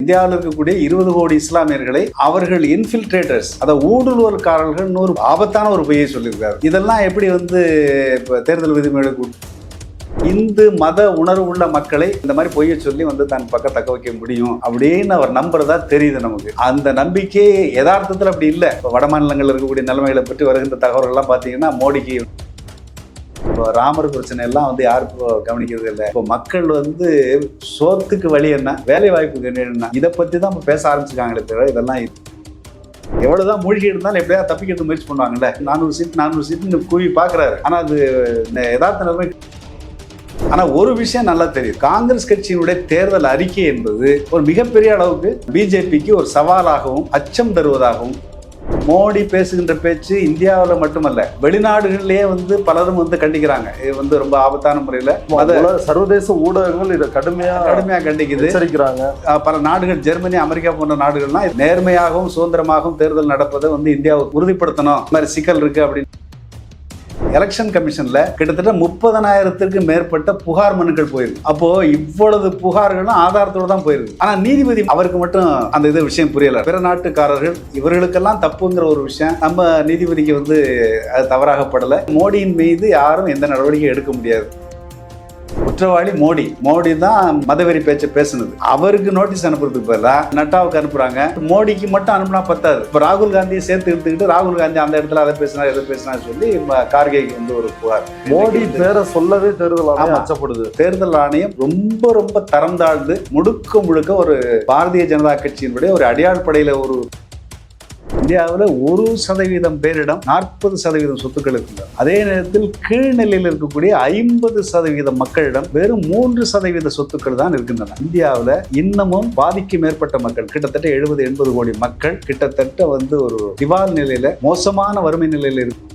இந்தியாவில் இருக்கக்கூடிய 20 கோடி இஸ்லாமியர்களை அவர்கள் இன்ஃபில்ட்ரேட்டர்ஸ், அதாவது ஊடுருவல்காரர்கள் ஒரு ஆபத்தான ஒரு பொய்யை சொல்லியிருக்காரு. இதெல்லாம் எப்படி தேர்தல் விதிமுறைகளுக்கு இந்து மத உணர்வு உள்ள மக்களை இந்த மாதிரி பொய்ய சொல்லி தன் பக்கம் தக்க வைக்க முடியும் அப்படின்னு அவர் நம்புறதா தெரியுது நமக்கு. அந்த நம்பிக்கை யதார்த்தத்தில் அப்படி இல்லை. இப்போ வட மாநிலங்களில் இருக்கக்கூடிய நிலைமைகளை பற்றி வருகின்ற தகவல்கள்லாம் பார்த்தீங்கன்னா மோடிக்கு ராமர் பிரச்சனை எல்லாம் யாருக்கும் கவனிக்கிறது இல்லை. இப்போ மக்கள் சோத்துக்கு வழி என்ன, வேலை வாய்ப்புக்கு என்ன, இதை பற்றி தான் இப்போ பேச ஆரம்பிச்சிருக்காங்களே தவிர இதெல்லாம் எவ்வளவுதான் மூழ்கி இருந்தாலும் எப்படியா தப்பிக்கிறது முயற்சி பண்ணுவாங்கல்ல. 400 சீட்டு கூவி பார்க்குறாரு. ஆனால் அது யதார்த்த நிலைமை. ஆனால் ஒரு விஷயம் நல்லா தெரியும், காங்கிரஸ் கட்சியினுடைய தேர்தல் அறிக்கை என்பது ஒரு மிகப்பெரிய அளவுக்கு பிஜேபிக்கு ஒரு சவாலாகவும் அச்சம் தருவதாகவும். மோடி பேசுகின்ற பேச்சு இந்தியாவில் மட்டுமல்ல, வெளிநாடுகளிலேயே பலரும் கண்டிக்கிறாங்க. இது ரொம்ப ஆபத்தான முறையில் சர்வதேச ஊடகங்கள் இதை கடுமையாக கண்டிக்குது, எச்சரிக்கிறாங்க. பல நாடுகள், ஜெர்மனி, அமெரிக்கா போன்ற நாடுகள்லாம் நேர்மையாகவும் சுதந்திரமாகவும் தேர்தல் நடப்பதை இந்தியாவை உறுதிப்படுத்தணும், இந்த மாதிரி சிக்கல் இருக்கு அப்படின்னு. எலெக்ஷன் கமிஷன்ல கிட்டத்தட்ட 30,000த்திற்கு மேற்பட்ட புகார் மனுக்கள் போயிருக்கு. அப்போ இவ்வளவு புகார்களும் ஆதாரத்தோடு தான் போயிருக்கு. ஆனா நீதிபதி அவருக்கு மட்டும் அந்த விஷயம் புரியல. பிற நாட்டுக்காரர்கள் இவர்களுக்கெல்லாம் தப்புங்கிற ஒரு விஷயம் நம்ம நீதிபதிக்கு அது தவறாகப்படலை. மோடியின் மீது யாரும் எந்த நடவடிக்கை எடுக்க முடியாது. குற்றவாளி மோடி தான் மதவெறி பேச்சை பேசுனது. அவருக்கு நோட்டீஸ் அனுப்புறதுக்கு பதிலாக நட்டாவுக்கு அனுப்புறாங்க. மோடிக்கு மட்டும் அனுப்புனா பத்தாது. இப்போ ராகுல் காந்தியை சேர்த்து எடுத்துக்கிட்டு ராகுல் காந்தி அந்த இடத்துல அதை பேசினார் இதை பேசினார் சொல்லி கார்கேக்கு ஒரு புகார். மோடி பேரை சொல்லவே தேர்தல் ஆணையம் அச்சப்படுது. தேர்தல் ஆணையம் ரொம்ப ரொம்ப தரம் தாழ்ந்து முழுக்க முழுக்க ஒரு பாரதிய ஜனதா கட்சியினுடைய ஒரு அடியாட்படையில ஒரு இந்தியாவில் 1% பேரிடம் 40% சொத்துக்கள் இருக்கு. அதே நேரத்தில் கீழ்நிலையில் இருக்கக்கூடிய 50% மக்களிடம் வெறும் 3% சொத்துக்கள் தான் இருக்கின்றன. இந்தியாவில் இன்னமும் பாதிக்கு மேற்பட்ட மக்கள், கிட்டத்தட்ட 70-80 கோடி மக்கள் கிட்டத்தட்ட ஒரு திவால் நிலையில, மோசமான வறுமை நிலையில இருக்கு.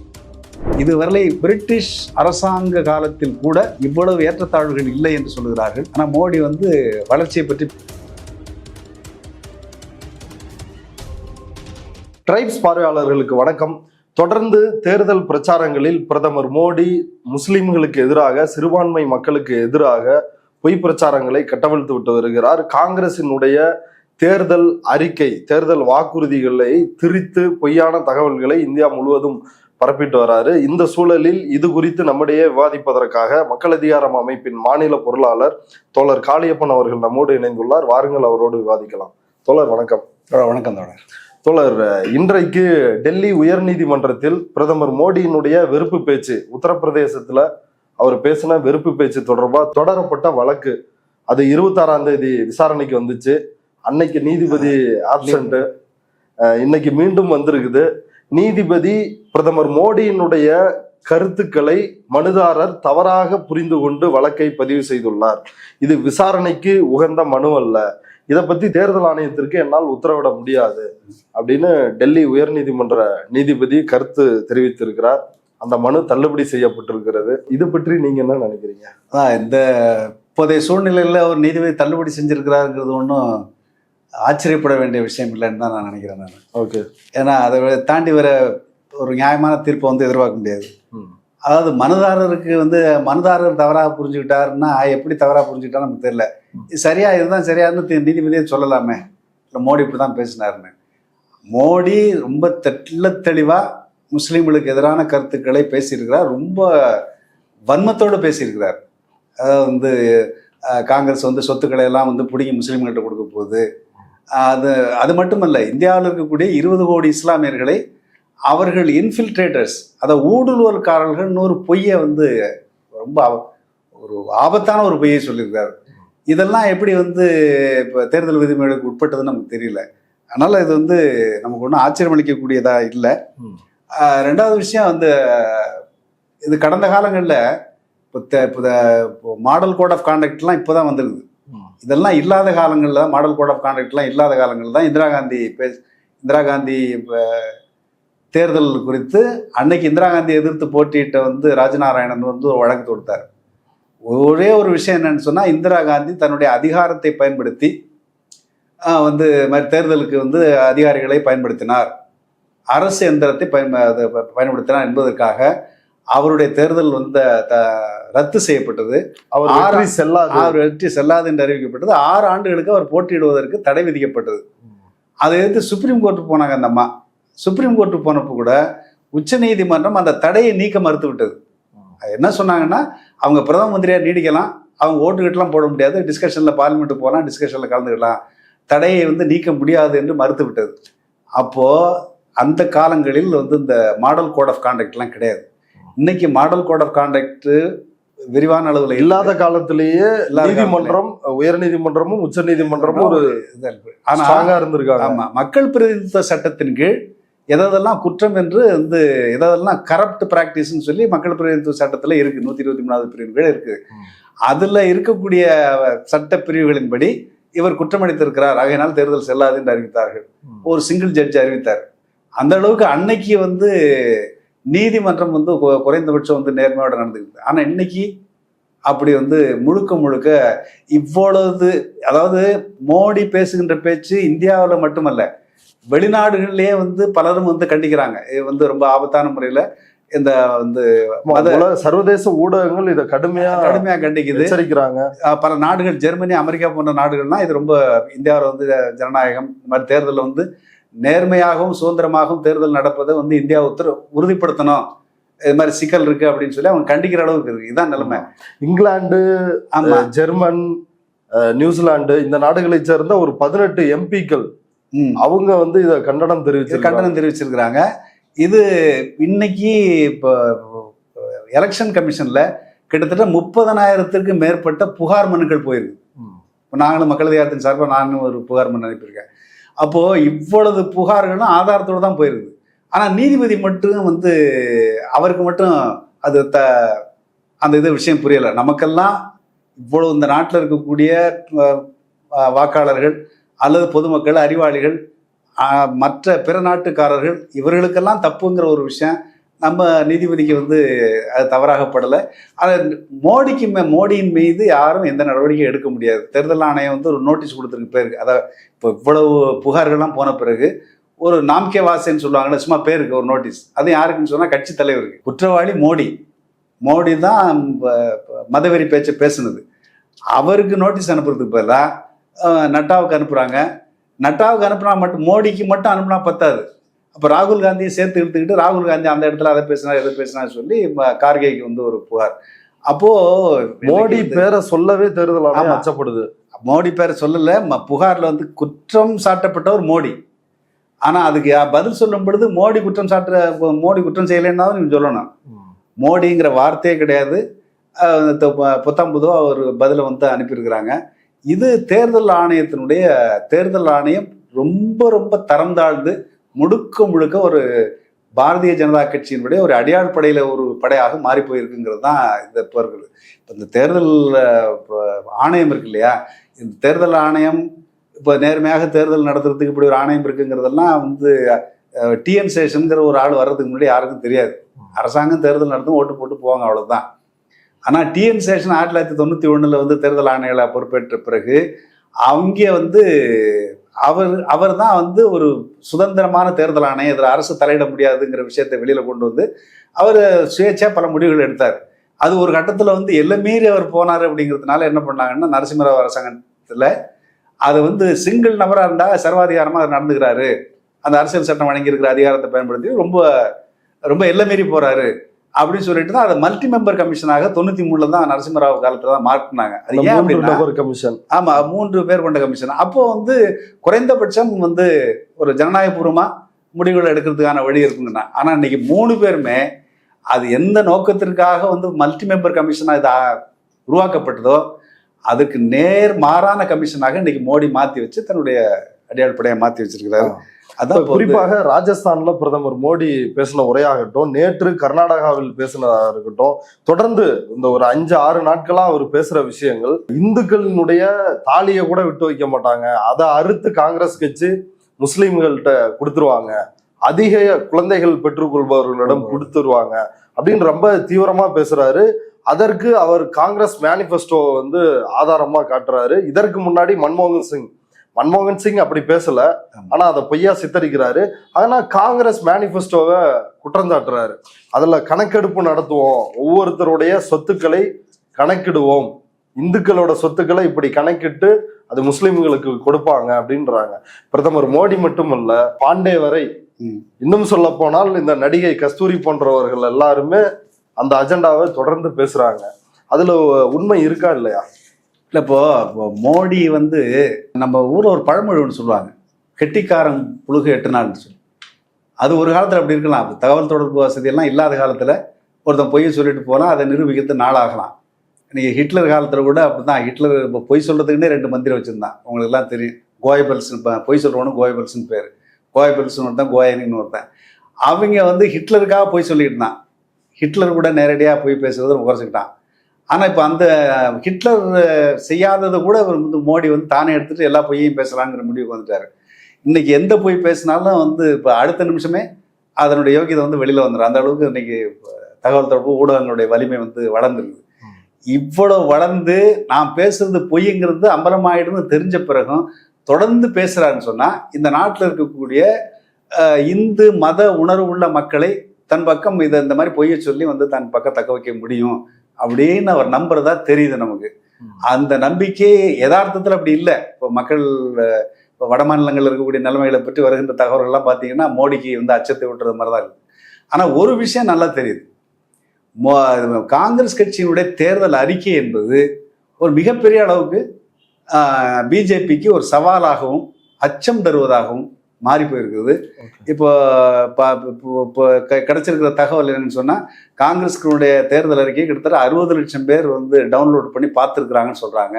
இதுவரை பிரிட்டிஷ் அரசாங்க காலத்தில் கூட இவ்வளவு ஏற்றத்தாழ்வுகள் இல்லை என்று சொல்லுகிறார்கள். ஆனால் மோடி வளர்ச்சியை பற்றி. ட்ரைப்ஸ் பார்வையாளர்களுக்கு வணக்கம். தொடர்ந்து தேர்தல் பிரச்சாரங்களில் பிரதமர் மோடி முஸ்லிம்களுக்கு எதிராக, சிறுபான்மை மக்களுக்கு எதிராக பொய் பிரச்சாரங்களை கட்டவிழ்த்து விட்டு வருகிறார். காங்கிரசினுடைய தேர்தல் அறிக்கை, தேர்தல் வாக்குறுதிகளை திரித்து பொய்யான தகவல்களை இந்தியா முழுவதும் பரப்பிட்டு வராரு. இந்த சூழலில் இது குறித்து நம்மிடையே விவாதிப்பதற்காக மக்கள் அதிகாரம் அமைப்பின் மாநில பொருளாளர் தோழர் காளியப்பன் அவர்கள் நம்மோடு இணைந்துள்ளார். வாருங்கள், அவரோடு விவாதிக்கலாம். தோழர் வணக்கம். வணக்கம் தோழர். தோழர், இன்றைக்கு டெல்லி உயர்நீதிமன்றத்தில் பிரதமர் மோடியினுடைய வெறுப்பு பேச்சு, உத்தரப்பிரதேசத்துல அவர் பேசின வெறுப்பு பேச்சு தொடர்பாக தொடரப்பட்ட வழக்கு, அது 26ஆம் தேதி விசாரணைக்கு வந்துச்சு. அன்னைக்கு நீதிபதி ஆப்சண்ட், இன்னைக்கு மீண்டும் வந்திருக்குது. நீதிபதி பிரதமர் மோடியினுடைய கருத்துக்களை மனுதாரர் தவறாக புரிந்து கொண்டு வழக்கை பதிவு செய்துள்ளார். இது விசாரணைக்கு உகந்த மனு அல்ல, இதை பத்தி தேர்தல் ஆணையத்திற்கு என்னால் உத்தரவிட முடியாது அப்படின்னு டெல்லி உயர்நீதிமன்ற நீதிபதி கருத்து தெரிவித்திருக்கிறார். அந்த மனு தள்ளுபடி செய்யப்பட்டிருக்கிறது. இது பற்றி நீங்க என்ன நினைக்கிறீங்க? இந்த இப்போதைய சூழ்நிலையில ஒரு நீதிபதி தள்ளுபடி செஞ்சிருக்கிறாருங்கிறது ஒன்றும் ஆச்சரியப்பட வேண்டிய விஷயம் இல்லைன்னு தான் நான் நினைக்கிறேன் நான். ஓகே. ஏன்னா அதை தாண்டி வர ஒரு நியாயமான தீர்ப்பை எதிர்பார்க்க முடியாது. அதாவது மனுதாரர் தவறாக புரிஞ்சுக்கிட்டாருன்னா எப்படி தவறாக புரிஞ்சுக்கிட்டாரு நமக்கு தெரியல. சரியா இதுதான் சரியான்னு நீதிபதியே சொல்லலாமே, இல்லை மோடி இப்படி தான் பேசினாருன்னு. மோடி ரொம்ப தெளிவாக முஸ்லீம்களுக்கு எதிரான கருத்துக்களை பேசியிருக்கிறார். ரொம்ப வன்மத்தோடு பேசியிருக்கிறார். அதாவது காங்கிரஸ் சொத்துக்களை எல்லாம் பிடிங்கி முஸ்லீம்கள்கிட்ட கொடுக்க போகுது. அது மட்டுமல்ல, இந்தியாவில் இருக்கக்கூடிய 20 கோடி இஸ்லாமியர்களை அவர்கள் இன்ஃபில்ட்ரேட்டர்ஸ், அதாவது ஊடுருவல்காரர்கள் ஒரு பொய்யை ரொம்ப ஒரு ஆபத்தான ஒரு பொய்யை சொல்லியிருக்காரு. இதெல்லாம் எப்படி இப்போ தேர்தல் விதிமுறைகளுக்கு உட்பட்டதுன்னு நமக்கு தெரியல. அதனால இது நமக்கு ஒன்றும் ஆச்சரியமளிக்கக்கூடியதா இல்லை. ரெண்டாவது விஷயம் இது கடந்த காலங்களில் இப்போ மாடல் கோட் ஆஃப் கான்டக்ட்லாம் இப்போ தான் வந்துருக்குது. இதெல்லாம் இல்லாத காலங்களில், மாடல் கோட் ஆஃப் கான்டக்ட்லாம் இல்லாத காலங்களில் தான் இந்திரா காந்தி தேர்தல் குறித்து அன்னைக்கு இந்திரா காந்தி எதிர்த்து போட்டியிட்ட ராஜநாராயணன் ஒரு வழக்கு தொடுத்தார். ஒரே ஒரு விஷயம் என்னன்னு சொன்னால், இந்திரா காந்தி தன்னுடைய அதிகாரத்தை பயன்படுத்தி தேர்தலுக்கு அதிகாரிகளை பயன்படுத்தினார், அரசு எந்திரத்தை பயன்படுத்தினார் என்பதற்காக அவருடைய தேர்தல் வந்து ரத்து செய்யப்பட்டது. அவர் வெற்றி செல்லாது என்று அறிவிக்கப்பட்டது. 6 ஆண்டுகளுக்கு அவர் போட்டியிடுவதற்கு தடை விதிக்கப்பட்டது. அதை எதிர்த்து சுப்ரீம் கோர்ட்டுக்கு போனாங்க அந்த அம்மா. சுப்ரீம் கோர்ட்டுக்கு போனப்போ கூட உச்ச நீதிமன்றம் அந்த தடையை நீக்க மறுத்து விட்டது. என்ன சொன்னாங்கன்னா, அவங்க பிரதம மந்திரியா நீடிக்கலாம், அவங்க ஓட்டுக்கிட்டலாம் போட முடியாது, டிஸ்கஷன்ல பார்லிமெண்ட் போகலாம், டிஸ்கஷன்ல கலந்துக்கலாம், தடையை வந்து நீக்க முடியாது என்று மறுத்து விட்டது. அப்போ அந்த காலங்களில் வந்து இந்த மாடல் கோட் ஆஃப் கான்டக்ட்லாம் கிடையாது. இன்னைக்கு மாடல் கோட் ஆஃப் கான்டக்ட் விரிவான அளவில் இல்லாத காலத்திலேயே நீதிமன்றம், உயர் நீதிமன்றமும் உச்ச நீதிமன்றமும் ஒரு இருந்திருக்காங்க. ஆமா, மக்கள் பிரதிநிதித்துவ சட்டத்தின் கீழ் எதெல்லாம் குற்றம் என்று வந்து எதெல்லாம் கரப்ட் பிராக்டிஸ்ன்னு சொல்லி மக்கள் பிரதிநிதித்துவ சட்டத்துல இருக்கு. 123வது பிரிவின் கீழ் இருக்கு. அதுல இருக்கக்கூடிய சட்ட பிரிவுகளின்படி இவர் குற்றமளித்திருக்கிறார், ஆகையினால் தேர்தல் செல்லாது என்று அறிவித்தார்கள். ஒரு சிங்கிள் ஜட்ஜ் அறிவித்தார். அந்த அளவுக்கு அன்னைக்கு வந்து நீதிமன்றம் வந்து குறைந்தபட்சம் வந்து நேர்மையோட நடந்துக்கிட்டு. ஆனா இன்னைக்கு அப்படி வந்து முழுக்க முழுக்க இவ்வளவு, அதாவது மோடி பேசுகின்ற பேச்சு இந்தியாவில் மட்டுமல்ல, வெளிநாடுகளிலேயே வந்து பலரும் வந்து கண்டிக்கிறாங்க. இது வந்து ரொம்ப ஆபத்தான முறையில இந்த வந்து சர்வதேச ஊடகங்கள் இதை கடுமையா கண்டிக்குது, எச்சரிக்கிறாங்க. பல நாடுகள், ஜெர்மனி, அமெரிக்கா போன்ற நாடுகள்லாம் இது ரொம்ப, இந்தியாவில் வந்து ஜனநாயகம் இந்த மாதிரி தேர்தலில் வந்து நேர்மையாகவும் சுதந்திரமாகவும் தேர்தல் நடப்பதை வந்து இந்தியா உறுதிப்படுத்தணும், இது மாதிரி சிக்கல் இருக்கு அப்படின்னு சொல்லி அவங்க கண்டிக்கிற அளவுக்கு இருக்கு. இதுதான் நிலைமை. இங்கிலாந்து, ஜெர்மன், நியூசிலாந்து இந்த நாடுகளை சேர்ந்த ஒரு 18 எம்பிக்கள் அவங்க வந்து இதை கண்டனம் தெரிவிச்சிருக்கிறாங்க. இது இன்னைக்கு இப்போ எலெக்ஷன் கமிஷன்ல கிட்டத்தட்ட 30,000த்திற்கு மேற்பட்ட புகார் மனுக்கள் போயிருக்கு. இப்போ நாங்களும் மக்கள் அதிகாரத்தின் சார்பாக நானும் ஒரு புகார் மனு அனுப்பியிருக்கேன். அப்போ இவ்வளவு புகார்களும் ஆதாரத்தோடு தான் போயிருக்கு. ஆனா நீதிபதி மட்டும் வந்து அவருக்கு மட்டும் அது அந்த இது விஷயம் புரியலை. நமக்கெல்லாம் இவ்வளவு இந்த நாட்டில் இருக்கக்கூடிய வாக்காளர்கள் அல்லது பொதுமக்கள், அறிவாளிகள், மற்ற பிற நாட்டுக்காரர்கள், இவர்களுக்கெல்லாம் தப்புங்கிற ஒரு விஷயம் நம்ம நீதிபதிக்கு வந்து அது தவறாகப்படலை. ஆனால் மோடியின் மீது யாரும் எந்த நடவடிக்கையும் எடுக்க முடியாது. தேர்தல் ஆணையம் வந்து ஒரு நோட்டீஸ் கொடுத்துருக்கு பேருக்கு. அதை இப்போ இவ்வளவு புகார்கள்லாம் போன பிறகு ஒரு நாம்கே வாசேன்னு சொல்லுவாங்கல்ல, சும்மா பேருக்கு ஒரு நோட்டீஸ், அது யாருக்குன்னு சொன்னால் கட்சி தலைவருக்கு. குற்றவாளி மோடி தான் மதவெறி பேச்சை பேசுனது. அவருக்கு நோட்டீஸ் அனுப்புறதுக்கு பதிலாக நட்டாவுக்கு அனுப்புகிறாங்க. நட்டாவுக்கு அனுப்புனா மட்டும், மோடிக்கு மட்டும் அனுப்புனா பத்தாது. அப்போ ராகுல் காந்தியை சேர்த்து எடுத்துக்கிட்டு ராகுல் காந்தி அந்த இடத்துல அதை பேசினா எதை பேசினா சொல்லி கார்கேக்கு வந்து ஒரு புகார். அப்போ மோடி பேரை சொல்லவே தேர்தல் ஆணையம் அச்சப்படுது. மோடி பேரை சொல்லல, புகார்ல வந்து குற்றம் சாட்டப்பட்டவர் மோடி. ஆனா அதுக்கு பதில் சொல்லும் பொழுது மோடி குற்றம் செய்யலைன்னாவும் நீங்க சொல்லணும். மோடிங்கிற வார்த்தையே கிடையாது. புத்தாம்புதுவா ஒரு பதிலை வந்து அனுப்பியிருக்கிறாங்க. இது தேர்தல் ஆணையம் ரொம்ப ரொம்ப தரம் தாழ்ந்து முழுக்க ஒரு பாரதிய ஜனதா கட்சியினுடைய ஒரு அடியாள் படையில ஒரு படையாக மாறி போயிருக்குங்கிறது தான் இந்த போர்கள். இந்த தேர்தல் ஆணையம் இருக்கு இல்லையா, இந்த தேர்தல் ஆணையம் இப்போ நேர்மையாக தேர்தல் நடத்துறதுக்கு இப்படி ஒரு ஆணையம் இருக்குங்கிறதெல்லாம் வந்து டிஎன் சேஷன்கிற ஒரு ஆள் வர்றதுக்கு முன்னாடி யாருக்கும் தெரியாது. அரசாங்கம் தேர்தல் நடத்தும், ஓட்டு போட்டு போவாங்க, அவ்வளவுதான். ஆனால் டிஎன் சேஷன் 1991 வந்து தேர்தல் ஆணையர்களாக பொறுப்பேற்ற பிறகு அவங்க வந்து அவர் தான் வந்து ஒரு சுதந்திரமான தேர்தல் ஆணையம், இதில் அரசு தலையிட முடியாதுங்கிற விஷயத்தை வெளியில கொண்டு வந்து அவர் சுயேட்சா பல முடிவுகள் எடுத்தார். அது ஒரு கட்டத்தில் வந்து எல்லாம் மீறி அவர் போனார். அப்படிங்கிறதுனால என்ன பண்ணாங்கன்னா, நரசிம்மராவ் அரசாங்கத்தில் அது வந்து சிங்கிள் நபராக இருந்தால் சர்வாதிகாரமாக அவர் நடந்துக்கிறாரு, அந்த அரசியல் சட்டம் வழங்கியிருக்கிற அதிகாரத்தை பயன்படுத்தி ரொம்ப ரொம்ப எல்லை மீறி போறாரு அப்படின்னு சொல்லிட்டு தான் அதை மல்டி மெம்பர் கமிஷனாக 93 தான் நரசிம்மராவ் காலத்துல தான் மாற்றினாங்க. அது ஏன் அப்படின்னா, கமிஷன், ஆமா, 3 பேர் கொண்ட கமிஷன். அப்போ வந்து குறைந்தபட்சம் வந்து ஒரு ஜனநாயகபூர்வமா முடிவுகள் எடுக்கிறதுக்கான வழி இருக்குங்கண்ணா. ஆனா இன்னைக்கு 3 பேருமே அது எந்த நோக்கத்திற்காக வந்து மல்டி மெம்பர் கமிஷனா இது உருவாக்கப்பட்டதோ அதுக்கு நேர் மாறான கமிஷனாக இன்னைக்கு மோடி மாத்தி வச்சு தன்னுடைய அடியாள் படையை மாத்தி வச்சிருக்கிறாரு. அதான் குறிப்பாக ராஜஸ்தான்ல பிரதமர் மோடி பேசின உரையாகட்டும், நேற்று கர்நாடகாவில் பேசினதா இருக்கட்டும், தொடர்ந்து இந்த ஒரு 5-6 நாட்களா அவர் பேசுற விஷயங்கள், இந்துக்களினுடைய தாலியை கூட விட்டு வைக்க மாட்டாங்க, அதை அறுத்து காங்கிரஸ் கட்சி முஸ்லிம்கள்கிட்ட கொடுத்துருவாங்க, அதிக குழந்தைகள் பெற்றுக்கொள்பவர்களிடம் கொடுத்துருவாங்க அப்படின்னு ரொம்ப தீவிரமா பேசுறாரு. அதற்கு அவர் காங்கிரஸ் மேனிஃபெஸ்டோ வந்து ஆதாரமா காட்டுறாரு. இதற்கு முன்னாடி மன்மோகன் சிங் மன்மோகன் சிங் அப்படி பேசல, ஆனா அதை பொய்யா சித்தரிக்கிறாரு. ஆனா காங்கிரஸ் மேனிபெஸ்டோவை குற்றம் சாட்டுறாரு. அதுல கணக்கெடுப்பு நடத்துவோம், ஒவ்வொருத்தருடைய சொத்துக்களை கணக்கிடுவோம், இந்துக்களோட சொத்துக்களை இப்படி கணக்கிட்டு அது முஸ்லிம்களுக்கு கொடுப்பாங்க அப்படின்றாங்க. பிரதமர் மோடி மட்டுமல்ல, பாண்டே வரை, இன்னும் சொல்ல போனால் இந்த நடிகை கஸ்தூரி போன்றவர்கள் எல்லாருமே அந்த அஜெண்டாவை தொடர்ந்து பேசுறாங்க. அதுல உண்மை இருக்கா இல்லையா? இல்லை, இப்போ மோடி வந்து நம்ம ஊரில் ஒரு பழமொழி ஒன்று சொல்லுவாங்க, கெட்டிக்காரன் புழுகு 8 நாள்னு சொல்லி. அது ஒரு காலத்தில் அப்படி இருக்கலாம். தகவல் தொடர்பு வசதியெல்லாம் இல்லாத காலத்தில் ஒருத்தன் பொய்யை சொல்லிட்டு போனால் அதை நிரூபிக்கிறது நாளாகலாம். இன்னைக்கு ஹிட்லர் காலத்தில் கூட அப்படி தான். ஹிட்லர் இப்போ பொய் சொல்கிறதுக்குன்னே 2 மந்திரி வச்சுருந்தான். உங்களுக்கு எல்லாம் தெரியும். கோயபல்ஸ்னு, பொய் சொல்கிறவனு கோயபல்ஸ்னு பேர். கோயபல்ஸ்னு ஒருத்தன், கோயனின்னு ஒருத்தன். அவங்க வந்து ஹிட்லருக்காக பொய் சொல்லிட்டு இருந்தான். ஹிட்லர் கூட நேரடியாக பொய் பேசுறதை குறைச்சிக்கிட்டான். ஆனால் இப்போ அந்த ஹிட்லர் செய்யாததை கூட இவர் வந்து மோடி வந்து தானே எடுத்துகிட்டு எல்லா பொய்யையும் பேசலாங்கிற முடிவுக்கு வந்துட்டார். இன்னைக்கு எந்த பொய் பேசினாலும் வந்து இப்போ அடுத்த நிமிஷமே அதனுடைய யோகியதை வந்து வெளியில் வந்துடும். அந்த அளவுக்கு இன்னைக்கு தகவல் தொடர்பு ஊடகங்களுடைய வலிமை வந்து வளர்ந்துருக்குது. இவ்வளவு வளர்ந்து நான் பேசுறது பொய்ங்கிறது அம்பலமாயிடுன்னு தெரிஞ்ச பிறகும் தொடர்ந்து பேசுறாருன்னு சொன்னால், இந்த நாட்டில் இருக்கக்கூடிய இந்து மத உணர்வு உள்ள மக்களை தன் பக்கம் இதை இந்த மாதிரி பொய்யை சொல்லி வந்து தன் பக்கம் தக்க வைக்க முடியும் அப்படின்னு அவர் நம்புறதா தெரியுது நமக்கு. அந்த நம்பிக்கை யதார்த்தத்தில் அப்படி இல்லை. இப்போ மக்கள், இப்போ வட மாநிலங்களில் இருக்கக்கூடிய நிலைமைகளை பற்றி வருகின்ற தகவல்கள்லாம் பார்த்தீங்கன்னா மோடிக்கு வந்து அச்சத்தை விட்டுறது மாதிரி தான் இருக்குது. ஆனால் ஒரு விஷயம் நல்லா தெரியுது, காங்கிரஸ் கட்சியினுடைய தேர்தல் அறிக்கை என்பது ஒரு மிகப்பெரிய அளவுக்கு பிஜேபிக்கு ஒரு சவாலாகவும் அச்சம் தருவதாகவும் மாறி போயிருக்குது. இப்போ கிடைச்சிருக்கிற தகவல் என்னன்னு சொன்னா, காங்கிரஸ்னுடைய தேர்தல் அறிக்கையை கிட்டத்தட்ட 60 லட்சம் பேர் வந்து டவுன்லோட் பண்ணி பார்த்துருக்குறாங்கன்னு சொல்றாங்க.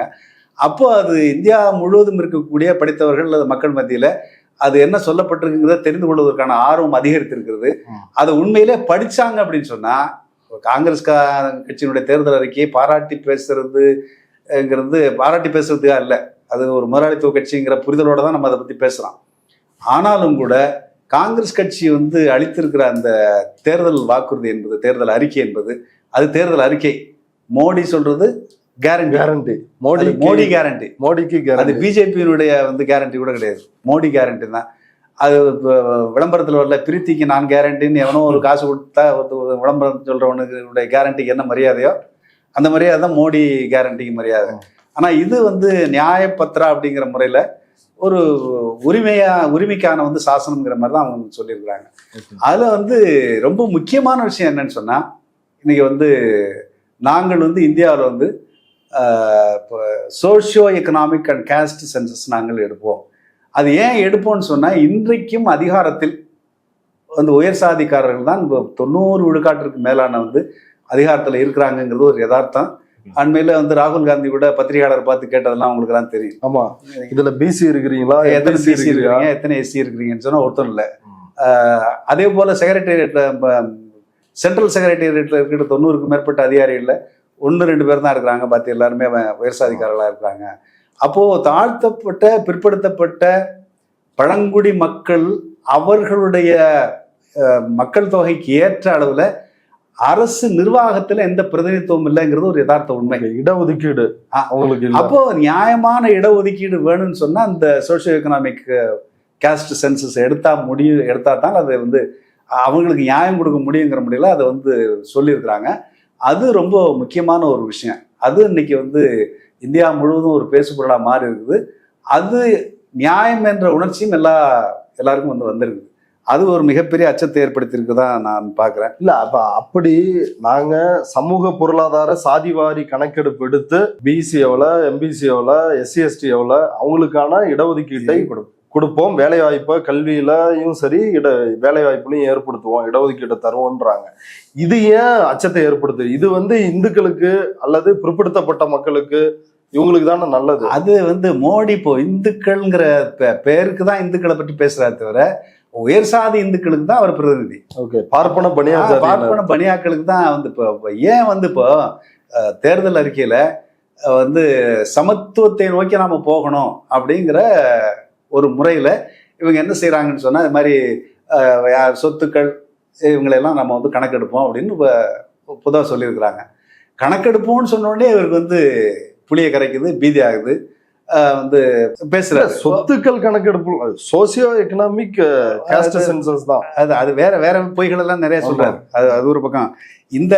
அப்போ அது இந்தியா முழுவதும் இருக்கக்கூடிய படித்தவர்கள் அல்லது மக்கள் மத்தியில அது என்ன சொல்லப்பட்டிருக்குங்கிறத தெரிந்து கொள்வதற்கான ஆர்வம் அதிகரித்திருக்கிறது. அதை உண்மையிலே படிச்சாங்க அப்படின்னு சொன்னா, காங்கிரஸ் கட்சியினுடைய தேர்தல் அறிக்கையை பாராட்டி பேசுறதுங்கிறது பாராட்டி பேசுறதுக்கா இல்லை, அது ஒரு முதலாளித்துவ கட்சிங்கிற புரிதலோட தான் நம்ம அதை பத்தி பேசுறோம். ஆனாலும் கூட காங்கிரஸ் கட்சி வந்து அளித்திருக்கிற அந்த தேர்தல் வாக்குறுதி என்பது, தேர்தல் அறிக்கை என்பது, அது தேர்தல் அறிக்கை. மோடி சொல்றது கேரண்டி, மோடி கேரண்டி, மோடிக்கு அது பிஜேபியினுடைய வந்து கேரண்டி கூட கிடையாது, மோடி கேரண்டி தான். அது விளம்பரத்தில் வரல, பிரீத்திக்கு நான் கேரண்டின்னு எவனோ ஒரு காசு கொடுத்தா விளம்பரம் சொல்றவனுடைய கேரண்டிக்கு என்ன மரியாதையோ அந்த மரியாதை தான் மோடி கேரண்டிக்கு மரியாதை. ஆனா இது வந்து நியாயப்பத்திரா அப்படிங்கிற முறையில ஒரு உரிமைக்கான வந்து சாசனம்ங்கிற மாதிரி தான் அவங்க சொல்லியிருக்கிறாங்க. அதுல வந்து ரொம்ப முக்கியமான விஷயம் என்னன்னு சொன்னா, இன்னைக்கு வந்து நாங்கள் வந்து இந்தியாவில் வந்து socio economic and caste census நாங்கள் எடுப்போம். அது ஏன் எடுப்போம்னு சொன்னா, இன்றைக்கும் அதிகாரத்தில் வந்து உயர் சாதிக்காரர்கள் தான் 90 விழுக்காட்டிற்கு மேலான வந்து அதிகாரத்தில் இருக்கிறாங்கிறது ஒரு யதார்த்தம். அண்மையில வந்து ராகுல் காந்தி கூட பத்திரிகையாளர் பார்த்து கேட்டதெல்லாம் உங்களுக்கு எல்லாம் தெரியும். ஆமா, இதுல பிசி இருக்கிறீங்களா, எத்தனை பிசி இருக்கிறீங்க, எத்தனை எஸ்சி இருக்கிறீங்கன்னு சொன்னா ஒருத்தரும் இல்லை. அதே போல செக்ரட்டேரியட்ல, சென்ட்ரல் செக்ரட்டேரியட்ல இருக்கிற 90க்கும் மேற்பட்ட அதிகாரிகள்ல 1-2 பேர் தான் இருக்கிறாங்க, பார்த்து எல்லாருமே உயர் சாதிக்காரர்களா இருக்கிறாங்க. அப்போ தாழ்த்தப்பட்ட பிற்படுத்தப்பட்ட பழங்குடி மக்கள் அவர்களுடைய மக்கள் தொகைக்கு ஏற்ற அளவுல அரசு நிர்வாகத்துல எந்த பிரதிநிதித்துவம் இல்லைங்கிறது ஒரு யதார்த்த உண்மை. இடஒதுக்கீடு அவங்களுக்கு, அப்போ நியாயமான இடஒதுக்கீடு வேணும்னு சொன்னா அந்த சோஷியோ எக்கனாமிக் காஸ்ட் சென்சஸ் எடுத்தா தான் அது வந்து அவங்களுக்கு நியாயம் கொடுக்க முடியுங்கிற முடியல அதை வந்து சொல்லியிருக்கிறாங்க. அது ரொம்ப முக்கியமான ஒரு விஷயம். அது இன்னைக்கு வந்து இந்தியா முழுவதும் ஒரு பேசுபொருளா மாறி இருக்குது. அது நியாயம் என்ற உணர்ச்சியும் எல்லாருக்கும் வந்து வந்திருக்குது. அது ஒரு மிகப்பெரிய அச்சத்தை ஏற்படுத்தியிருக்குதான் நான் பார்க்குறேன். இல்லை, அப்போ அப்படி நாங்கள் சமூக பொருளாதார சாதிவாரி கணக்கெடுப்பு எடுத்து பிசி எவ்வளோ, எம்பிசி எவ்வளோ, எஸ்சி எஸ்டி எவ்வளோ, அவங்களுக்கான இடஒதுக்கீட்டை கொடுப்போம், வேலைவாய்ப்பை கல்வியிலையும் சரி வேலைவாய்ப்புலையும் ஏற்படுத்துவோம், இடஒதுக்கீட்டை தருவோன்றாங்க. இது ஏன் அச்சத்தை ஏற்படுத்துது? இது வந்து இந்துக்களுக்கு அல்லது பிற்படுத்தப்பட்ட மக்களுக்கு இவங்களுக்கு தானே நல்லது. அது வந்து மோடி இப்போ இந்துக்கள்ங்கிற பேருக்கு தான் இந்துக்களை பற்றி பேசுறாரு தவிர உயர் சாதி இந்துக்களுக்கு தான் அவர் பிரதிநிதி. ஓகே, பார்ப்பன பணியாக்களுக்கு தான் வந்து இப்போ ஏன் வந்து இப்போ தேர்தல் அறிக்கையில வந்து சமத்துவத்தை நோக்கி நாம போகணும் அப்படிங்கிற ஒரு முறையில இவங்க என்ன செய்யறாங்கன்னு சொன்னா, இது மாதிரி சொத்துக்கள் இவங்களெல்லாம் நம்ம வந்து கணக்கெடுப்போம் அப்படின்னு புதுவாக சொல்லியிருக்கிறாங்க. கணக்கெடுப்போம்னு சொன்ன உடனே இவருக்கு வந்து புளியை கரைக்குது, பீதி ஆகுது. வந்து பேசுறாரு. சொத்துக்கள் கணக்கெடுப்பு சோசியோ எக்கனாமிக் காஸ்ட் சென்சஸ் தான் அது வேற வேற பொய்கள் எல்லாம் நிறைய சொல்றாரு. அது ஒரு பக்கம். இந்த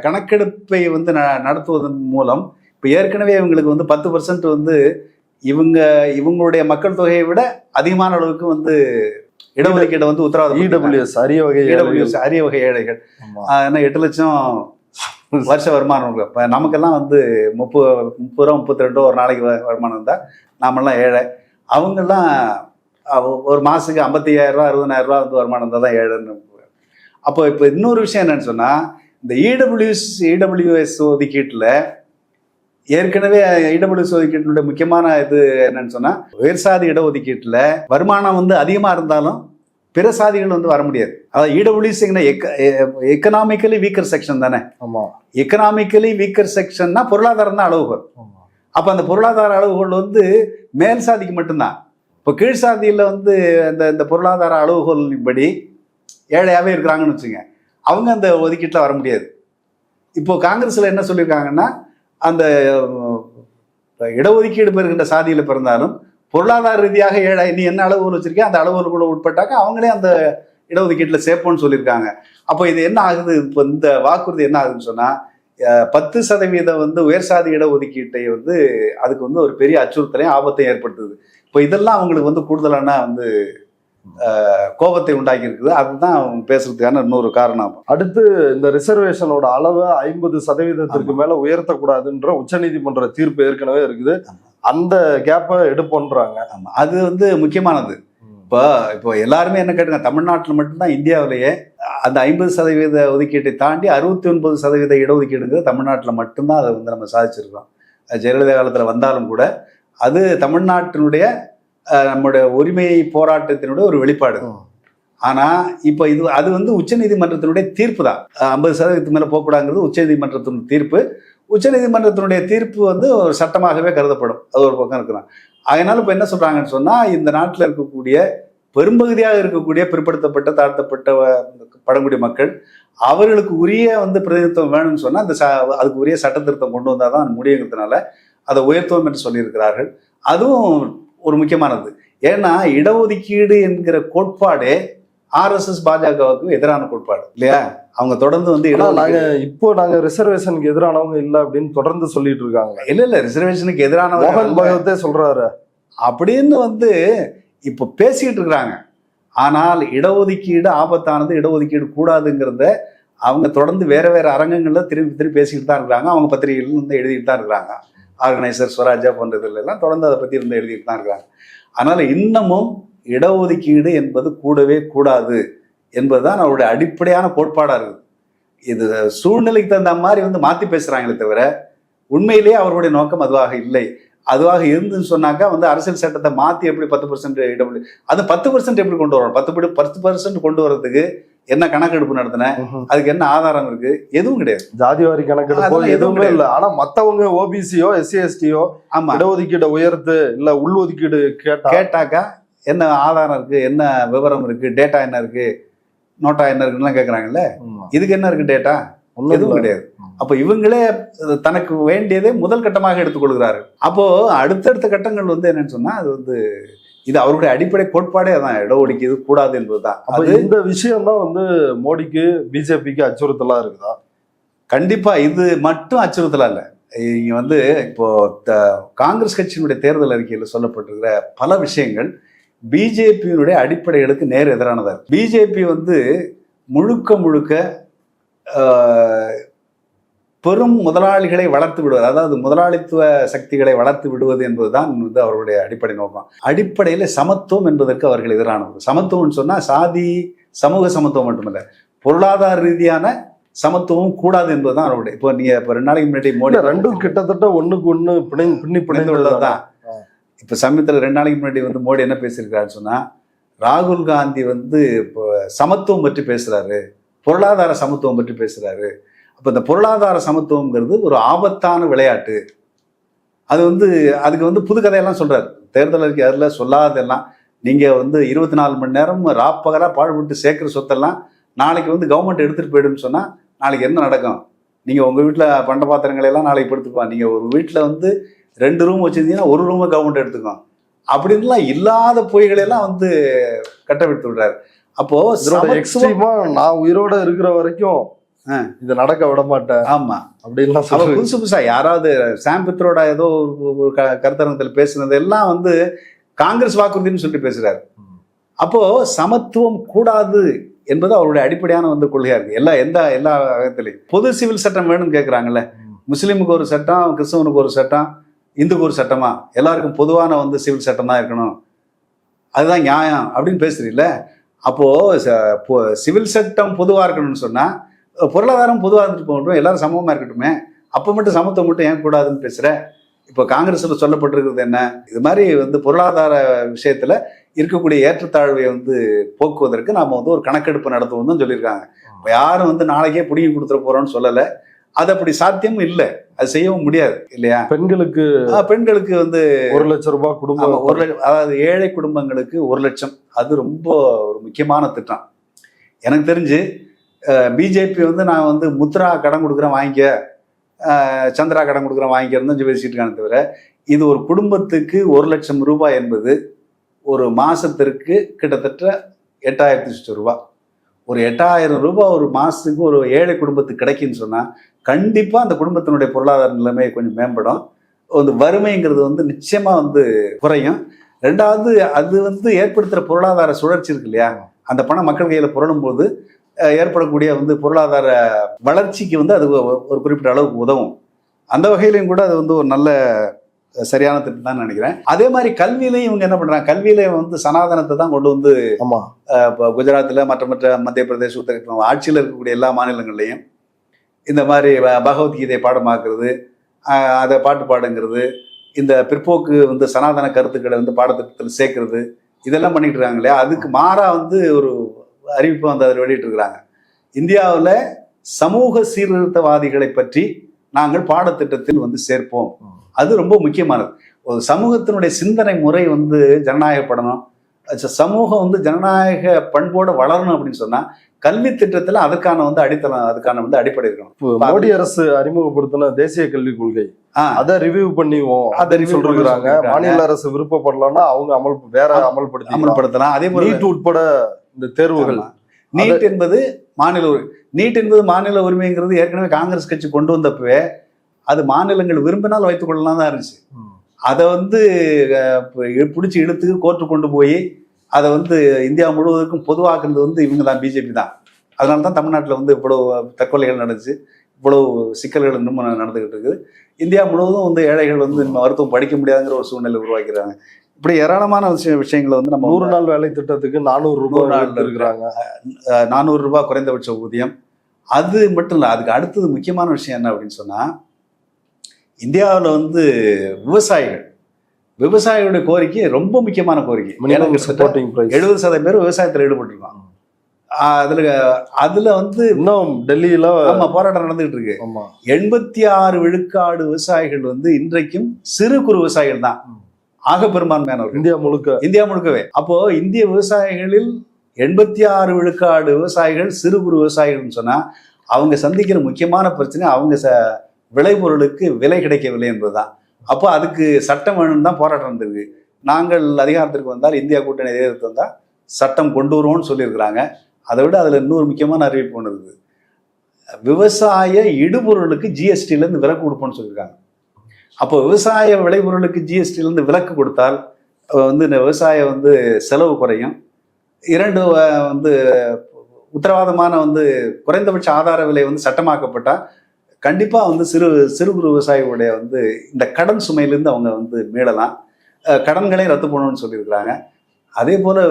கணக்கெடுப்பை வந்து நடத்துவதன் மூலம் இப்ப ஏற்கனவே இவங்களுக்கு வந்து 10% வந்து இவங்களுடைய மக்கள் தொகையை விட அதிகமான அளவுக்கு வந்து இடஒதுக்கீடு வந்து உத்தரவாதம். இடபிள்யூஎஸ் அரிய வகை ஏழைகள் 8 லட்சம் வருஷ வருமானம். இப்போ நமக்கெல்லாம் வந்து 30 ரூபா 32 ஒரு நாளைக்கு வருமானம் இருந்தால் நாமெல்லாம் ஏழை. அவங்கெல்லாம் ஒரு மாதத்துக்கு 55,000 ரூபா 60,000 ரூபா வந்து வருமானம் இருந்தால் தான் ஏழைன்னு. அப்போ இப்போ இன்னொரு விஷயம் என்னன்னு சொன்னால், இந்த இடபிள்யூஎஸ் ஒதுக்கீட்டில் ஏற்கனவே இடபிள்யூஎஸ் ஒதுக்கீட்டினுடைய முக்கியமான இது என்னன்னு சொன்னால், உயர்சாதி இடஒதுக்கீட்டில் வருமானம் வந்து அதிகமாக இருந்தாலும் பிற சாதிகள் வந்து வர முடியாது. அதாவது இடபிள்யூஎஸ் எக்கனாமிக்கலி வீக்கர் செக்ஷன் தானே. எக்கனாமிக்கலி வீக்கர் செக்ஷன்னா பொருளாதாரம் தான் அளவுகோல். அப்போ அந்த பொருளாதார அளவுகோல் வந்து மேல் சாதிக்கு மட்டும்தான். இப்போ கீழ் சாதியில் வந்து இந்த பொருளாதார அளவுகோலின்படி ஏழையாகவே இருக்கிறாங்கன்னு வச்சுங்க, அவங்க அந்த ஒதுக்கீட்டில் வர முடியாது. இப்போ காங்கிரஸில் என்ன சொல்லியிருக்காங்கன்னா, அந்த இடஒதுக்கீடு பெறுகின்ற சாதியில் பிறந்தாலும் பொருளாதார ரீதியாக ஏழை நீ என்ன அளவுகோல் வச்சிருக்கேன் அந்த அளவுகோலுக்குள்ள உட்பட்டாக்க அவங்களே அந்த இடஒதுக்கீட்டில் சேர்ப்போன்னு சொல்லியிருக்காங்க. அப்போ இது என்ன ஆகுது, இப்போ இந்த வாக்குறுதி என்ன ஆகுதுன்னு சொன்னால், 10% வந்து உயர்சாதி இடஒதுக்கீட்டை வந்து அதுக்கு வந்து ஒரு பெரிய அச்சுறுத்தலையும் ஆபத்தையும் ஏற்படுத்துது. இப்போ இதெல்லாம் அவங்களுக்கு வந்து கூடுதலான வந்து கோபத்தை உண்டாக்கி இருக்குது. அதுதான் அவங்க பேசுறதுக்கான இன்னொரு காரணம். அடுத்து இந்த ரிசர்வேஷனோட அளவை 50% மேல உயர்த்தக்கூடாதுன்ற உச்சநீதிமன்ற தீர்ப்பு ஏற்கனவே இருக்குது. அந்த கேப்பை எடுப்போன்றாங்க. ஆமா, அது வந்து முக்கியமானது. இப்போ எல்லாருமே என்ன கேட்டுங்க, தமிழ்நாட்டில் மட்டும்தான் இந்தியாவிலேயே அந்த 50% ஒதுக்கீட்டை தாண்டி 69% இடஒதுக்கீடுங்கிறது தமிழ்நாட்டில் மட்டும்தான் அதை வந்து நம்ம சாதிச்சிருக்கோம். ஜெயலலிதா காலத்தில் வந்தாலும் கூட அது தமிழ்நாட்டினுடைய நம்முடைய உரிமை போராட்டத்தினுடைய ஒரு வெளிப்பாடு. ஆனால் இப்போ அது வந்து உச்சநீதிமன்றத்தினுடைய தீர்ப்பு தான். 50% மேலே போகக்கூடாதுங்கிறது உச்சநீதிமன்றத்தின் தீர்ப்பு. உச்சநீதிமன்றத்தினுடைய தீர்ப்பு வந்து ஒரு சட்டமாகவே கருதப்படும். அது ஒரு பக்கம் இருக்கிறான். அதனால இப்போ என்ன சொல்றாங்கன்னு சொன்னால், இந்த நாட்டில் இருக்கக்கூடிய பெரும்பகுதியாக இருக்கக்கூடிய பிற்படுத்தப்பட்ட தாழ்த்தப்பட்ட பழங்குடி மக்கள் அவர்களுக்கு உரிய வந்து பிரதிநிதித்துவம் வேணும்னு சொன்னால் அதுக்கு உரிய சட்ட திருத்தம் கொண்டு வந்தால் தான் முடியுங்கிறதுனால அதை உயர்த்துவோம் என்று சொல்லியிருக்கிறார்கள். அதுவும் ஒரு முக்கியமானது. ஏன்னா இடஒதுக்கீடு என்கிற கோட்பாடே RSS பாஜகவுக்கு எதிரான கோட்பாடு இல்லையா? அவங்க தொடர்ந்து வந்து நாங்க ரிசர்வேஷனுக்கு எதிரானவங்க இல்ல அப்படின்னு தொடர்ந்து சொல்லிட்டு இருக்காங்க. இல்ல ரிசர்வேஷனுக்கு எதிரானவங்க மோகன் பகவத்தே சொல்றாரு அப்படின்னு வந்து இப்ப பேசிட்டு இருக்கிறாங்க. ஆனால் இடஒதுக்கீடு ஆபத்தானது, இடஒதுக்கீடு கூடாதுங்கிறத அவங்க தொடர்ந்து வேற வேற அரங்கங்கள்ல திருப்பி பேசிக்கிட்டு தான் இருக்கிறாங்க. அவங்க பத்திரிகைகள் வந்து எழுதிட்டு தான் இருக்கிறாங்க. ஆர்கனைசர் ஸ்வராஜா போன்றதுல எல்லாம் தொடர்ந்து அதை பத்தி வந்து எழுதிட்டு தான் இருக்கிறாங்க. அதனால இன்னமும் இடஒதுக்கீடு என்பது கூடவே கூடாது என்பதுதான் அவருடைய அடிப்படையான கோட்பாடா இருக்குது. இது சூழ்நிலைக்கு தகுந்த மாதிரி வந்து மாத்தி பேசுறாங்களே தவிர உண்மையிலேயே அவருடைய நோக்கம் அதுவாக இல்லை. அதுவாக இருந்துன்னு சொன்னாக்கா வந்து அரசியல் சட்டத்தை மாத்தி எப்படி 10% இடஒதுக்கீடு, அது 10% எப்படி கொண்டு வரணும்? 10% கொண்டு வரதுக்கு என்ன கணக்கெடுப்பு நடத்தின, அதுக்கு என்ன ஆதாரம் இருக்கு? எதுவும் கிடையாது. ஜாதிவாரி கணக்கெடுப்பு எதுவுமே இல்லை. ஆனா மத்தவங்க ஓபிசியோ எஸ்சி/எஸ்டியோ இடஒதுக்கீடு உயர்த்து இல்ல உள்ஒதுக்கீடு கேட்டாக்கா என்ன ஆதாரம் இருக்கு, என்ன விவரம் இருக்கு, டேட்டா என்ன இருக்கு, நோட்டா என்ன இருக்குன்னு கேட்குறாங்கல்ல. இதுக்கு என்ன இருக்கு டேட்டா? எதுவும் கிடையாது. அப்போ இவங்களே தனக்கு வேண்டியதை முதல் கட்டமாக எடுத்துக்கொள்கிறார்கள். அப்போ அடுத்தடுத்த கட்டங்கள் வந்து என்னன்னு சொன்னா, அது வந்து இது அவருடைய அடிப்படை கோட்பாடே அதான், இடஒதுக்கீடு கூடாது என்பதுதான். அப்போ இந்த விஷயம் தான் வந்து மோடிக்கு பிஜேபிக்கு அச்சுறுத்தலா இருக்குதா? கண்டிப்பா இது மட்டும் அச்சுறுத்தலா இல்லை. இங்க வந்து இப்போ காங்கிரஸ் கட்சியினுடைய தேர்தல் அறிக்கையில் சொல்லப்பட்டிருக்கிற பல விஷயங்கள் பிஜேபியினுடைய அடிப்படைகளுக்கு நேர் எதிரானதா இருக்கு. பிஜேபி வந்து முழுக்க பெரும் முதலாளிகளை வளர்த்து விடுவது, அதாவது முதலாளித்துவ சக்திகளை வளர்த்து விடுவது என்பதுதான் வந்து அவருடைய அடிப்படை நோக்கம். அடிப்படையில் சமத்துவம் என்பதற்கு அவர்கள் எதிரானது. சமத்துவம்னு சொன்னா சாதி சமூக சமத்துவம் மட்டுமல்ல, பொருளாதார ரீதியான சமத்துவம் கூடாது என்பதுதான் அவருடைய. இப்போ நீங்க இப்போ 2 நாளைக்கு முன்னாடி மோடி ரெண்டும் கிட்டத்தட்ட ஒண்ணுக்கு ஒண்ணு பிணைந்து உள்ளதுதான். இப்போ சமீபத்தில் 2 நாளைக்கு முன்னாடி வந்து மோடி என்ன பேசியிருக்காருன்னு சொன்னா, ராகுல் காந்தி வந்து இப்போ சமத்துவம் பற்றி பேசுறாரு, பொருளாதார சமத்துவம் பற்றி பேசுறாரு. அப்போ இந்த பொருளாதார சமத்துவம்ங்கிறது ஒரு ஆபத்தான விளையாட்டு. அது வந்து அதுக்கு வந்து புது கதையெல்லாம் சொல்றாரு. தேர்தல் அறிக்கை அதில் சொல்லாதெல்லாம், நீங்க வந்து 24 மணி நேரம் ராப்பகலா பாடுபட்டு சேர்க்கிற சொத்தெல்லாம் நாளைக்கு வந்து கவர்மெண்ட் எடுத்துட்டு போயிடுன்னு சொன்னா நாளைக்கு என்ன நடக்கும்? நீங்க உங்க வீட்டில் பண்ட பாத்திரங்களை எல்லாம் நாளைக்கு படுத்துப்பா. நீங்க ஒரு வீட்டில் வந்து 2 ரூம் வச்சிருந்தீங்கன்னா 1 ரூமை கவர்மெண்ட் எடுத்துக்கும் அப்படின்லாம் இல்லாத பொய்களை எல்லாம் வந்து கட்டவிழ்த்து விடுறாரு. அப்போ எக்ஸ்ட்ரீமா நான் உயிரோட இருக்கிற வரைக்கும் இது நடக்க விட மாட்டேன் ஆமா அப்படின்லாம் புதுசு புதுசா யாராவது சாம் பித்ரோடா ஏதோ ஒரு கருத்தரங்கத்தில் பேசுனது எல்லாம் வந்து காங்கிரஸ் வாக்குறுதின்னு சொல்லிட்டு பேசுறாரு. அப்போ சமத்துவம் கூடாது என்பது அவருடைய அடிப்படையான வந்து கொள்கையா இருக்கு. எல்லா விதத்திலையும் பொது சிவில் சட்டம் வேணும்னு கேட்கறாங்கல்ல. முஸ்லீமுக்கு ஒரு சட்டம், கிறிஸ்தவனுக்கு ஒரு சட்டம், இந்துக்கு ஒரு சட்டமா, எல்லாருக்கும் பொதுவான வந்து சிவில் சட்டம் தான் இருக்கணும், அதுதான் நியாயம் அப்படின்னு பேசுறீல்ல. அப்போ சிவில் சட்டம் பொதுவா இருக்கணும்னு சொன்னா பொருளாதாரம் பொதுவாக இருந்துட்டு போகட்டும், எல்லாரும் சமமா இருக்கட்டுமே, அப்போ மட்டும் சமத்துவம் மட்டும் ஏன் கூடாதுன்னு பேசுற. இப்போ காங்கிரஸ்ல சொல்லப்பட்டிருக்கிறது என்ன, இது மாதிரி வந்து பொருளாதார விஷயத்துல இருக்கக்கூடிய ஏற்றத்தாழ்வை வந்து போக்குவதற்கு நாம வந்து ஒரு கணக்கெடுப்பு நடத்துவோம் தான் சொல்லியிருக்காங்க. இப்போ யாரும் வந்து நாளைக்கே பிடிங்கி கொடுத்துட போறோம்னு சொல்லலை. அது அப்படி சாத்தியமும் இல்லை, அது செய்யவும் முடியாது இல்லையா. பெண்களுக்கு வந்து 1 லட்சம் ரூபாய் குடும்பம், அதாவது ஏழை குடும்பங்களுக்கு 1 லட்சம், அது ரொம்ப ஒரு முக்கியமான திட்டம். எனக்கு தெரிஞ்சு பிஜேபி வந்து நான் வந்து முத்ரா கடன் கொடுக்குறேன் வாங்கிக்க, சந்திரா கடன் கொடுக்குறேன் வாங்கிக்கிறேன்னு தான் பேசிட்டு இருக்காங்க தவிர, இது ஒரு குடும்பத்துக்கு 1 லட்சம் ரூபாய் என்பது ஒரு மாசத்திற்கு கிட்டத்தட்ட 8,000 ரூபாய். ஒரு 8,000 ரூபாய் ஒரு மாசத்துக்கு ஒரு ஏழை குடும்பத்துக்கு கிடைக்குன்னு சொன்னா கண்டிப்பா அந்த குடும்பத்தினுடைய பொருளாதார நிலைமை கொஞ்சம் மேம்படும். வந்து வறுமைங்கிறது வந்து நிச்சயமா வந்து குறையும். 2வது அது வந்து ஏற்படுத்துற பொருளாதார சுழற்சி இருக்கு இல்லையா, அந்த பணம் மக்கள் கையில புரளும் போது ஏற்படக்கூடிய வந்து பொருளாதார வளர்ச்சிக்கு வந்து அது ஒரு குறிப்பிட்ட அளவுக்கு உதவும். அந்த வகையிலையும் கூட அது வந்து ஒரு நல்ல சரியான திட்டம் தான் நினைக்கிறேன். அதே மாதிரி கல்வியிலையும் இவங்க என்ன பண்றாங்க, கல்வியில வந்து சனாதனத்தை தான் கொண்டு வந்து குஜராத்ல மற்ற மத்திய பிரதேச உத்தரப்பிரதேச ஆட்சியில் இருக்கக்கூடிய எல்லா மாநிலங்கள்லையும் இந்த மாதிரி பகவத்கீதையை பாடமாக்குறது, அதை பாட்டு பாடுங்கிறது, இந்த பிற்போக்கு வந்து சனாதன கருத்துக்களை வந்து பாடத்திட்டத்தில் சேர்க்கறது, இதெல்லாம் பண்ணிட்டு இருக்காங்க இல்லையா. அதுக்கு மாறா வந்து ஒரு அறிவிப்பை வந்து அதில் வெளியிட்டு இருக்கிறாங்க. இந்தியாவில் சமூக சீர்திருத்தவாதிகளை பற்றி நாங்கள் பாடத்திட்டத்தில் வந்து சேர்ப்போம். அது ரொம்ப முக்கியமானது. ஒரு சமூகத்தினுடைய சிந்தனை முறை வந்து ஜனநாயகப்படணும், சமூகம் வந்து ஜனநாயக பண்போடு வளரணும் அப்படின்னு சொன்னா கல்வி திட்டத்துல அதுக்கான வந்து அடித்தளம், அதுக்கான வந்து அடிப்படை இருக்கணும். மோடி அரசு அறிமுகப்படுத்தின தேசிய கல்விக் கொள்கை அதை ரிவ்யூ பண்ணிவோம் அதை சொல்றாங்க. மாநில அரசு விருப்பப்படலாம்னா அவங்க அமல்படுத்தலாம். அதே போல நீட் உட்பட இந்த தேர்வுகள், நீட் என்பது மாநில உரிமைங்கிறது ஏற்கனவே காங்கிரஸ் கட்சி கொண்டு வந்தப்பவே அது மாநிலங்கள் விரும்பினால் வைத்துக் கொள்ளலாம் தான் இருந்துச்சு. அதை வந்து பிடிச்சி இழுத்து கோர்ட்டு கொண்டு போய் அதை வந்து இந்தியா முழுவதற்கும் பொதுவாக்குறது வந்து இவங்க தான், பிஜேபி தான். அதனால தான் தமிழ்நாட்டில் வந்து இவ்வளவு தற்கொலைகள் நடந்துச்சு, இவ்வளவு சிக்கல்கள் இன்னும் நடந்துகிட்டு இருக்குது. இந்தியா முழுவதும் வந்து ஏழைகள் வந்து மருத்துவம் படிக்க முடியாதுங்கிற ஒரு சூழ்நிலை உருவாக்கிறாங்க. இப்படி ஏராளமான விஷயங்களை வந்து நம்ம 100 நாள் வேலை திட்டத்துக்கு 400 ரூபாய் இருக்கிறாங்க. 400 ரூபாய் குறைந்தபட்ச ஊதியம். அது மட்டும் இல்லை, அதுக்கு அடுத்தது முக்கியமான விஷயம் என்ன அப்படின்னு சொன்னா, இந்தியாவில் வந்து விவசாயிகளுடைய கோரிக்கை ரொம்ப முக்கியமான கோரிக்கை. 70% பேர் விவசாயத்தில் ஈடுபட்டிருக்காங்க. அதுல வந்து இன்னும் டெல்லியில போராட்டம் நடந்துகிட்டு இருக்கு. 86 விழுக்காடு விவசாயிகள் வந்து இன்றைக்கும் சிறு குறு விவசாயிகள் தான் ஆக பெரும்பான்மையானவர் இந்தியா முழுக்கவே. அப்போ இந்திய விவசாயிகளில் 86 விழுக்காடு விவசாயிகள் சிறு குறு விவசாயிகள்னு சொன்னா அவங்க சந்திக்கிற முக்கியமான பிரச்சனை அவங்க விளைபொருளுக்கு விலை கிடைக்கவில்லை என்பதுதான். அப்போ அதுக்கு சட்டம் வேணும்னு தான் போராட்டம் இருந்திருக்கு. நாங்கள் அதிகாரத்திற்கு வந்தால் இந்தியா கூட்டணி எதிர்த்து வந்தால் சட்டம் கொண்டு வருவோம்னு சொல்லியிருக்கிறாங்க. அதை விட அதில் இன்னொரு முக்கியமான அறிவிப்பு ஒன்று இருக்குது. விவசாய இடுபொருளுக்கு ஜிஎஸ்டியிலேருந்து விலக்கு கொடுப்போம்னு சொல்லியிருக்காங்க. அப்போ விவசாய விளைபொருளுக்கு ஜிஎஸ்டியிலேருந்து விலக்கு கொடுத்தால் வந்து இந்த விவசாய வந்து செலவு குறையும். 2 வந்து உத்தரவாதமான வந்து குறைந்தபட்ச ஆதார விலை வந்து சட்டமாக்கப்பட்டால் கண்டிப்பாக வந்து சிறு குறு விவசாயிகளுடைய வந்து இந்த கடன் சுமையிலேருந்து அவங்க வந்து மீளலாம். கடன்களையும் ரத்து பண்ணணும்னு சொல்லியிருக்கிறாங்க. அதே போல்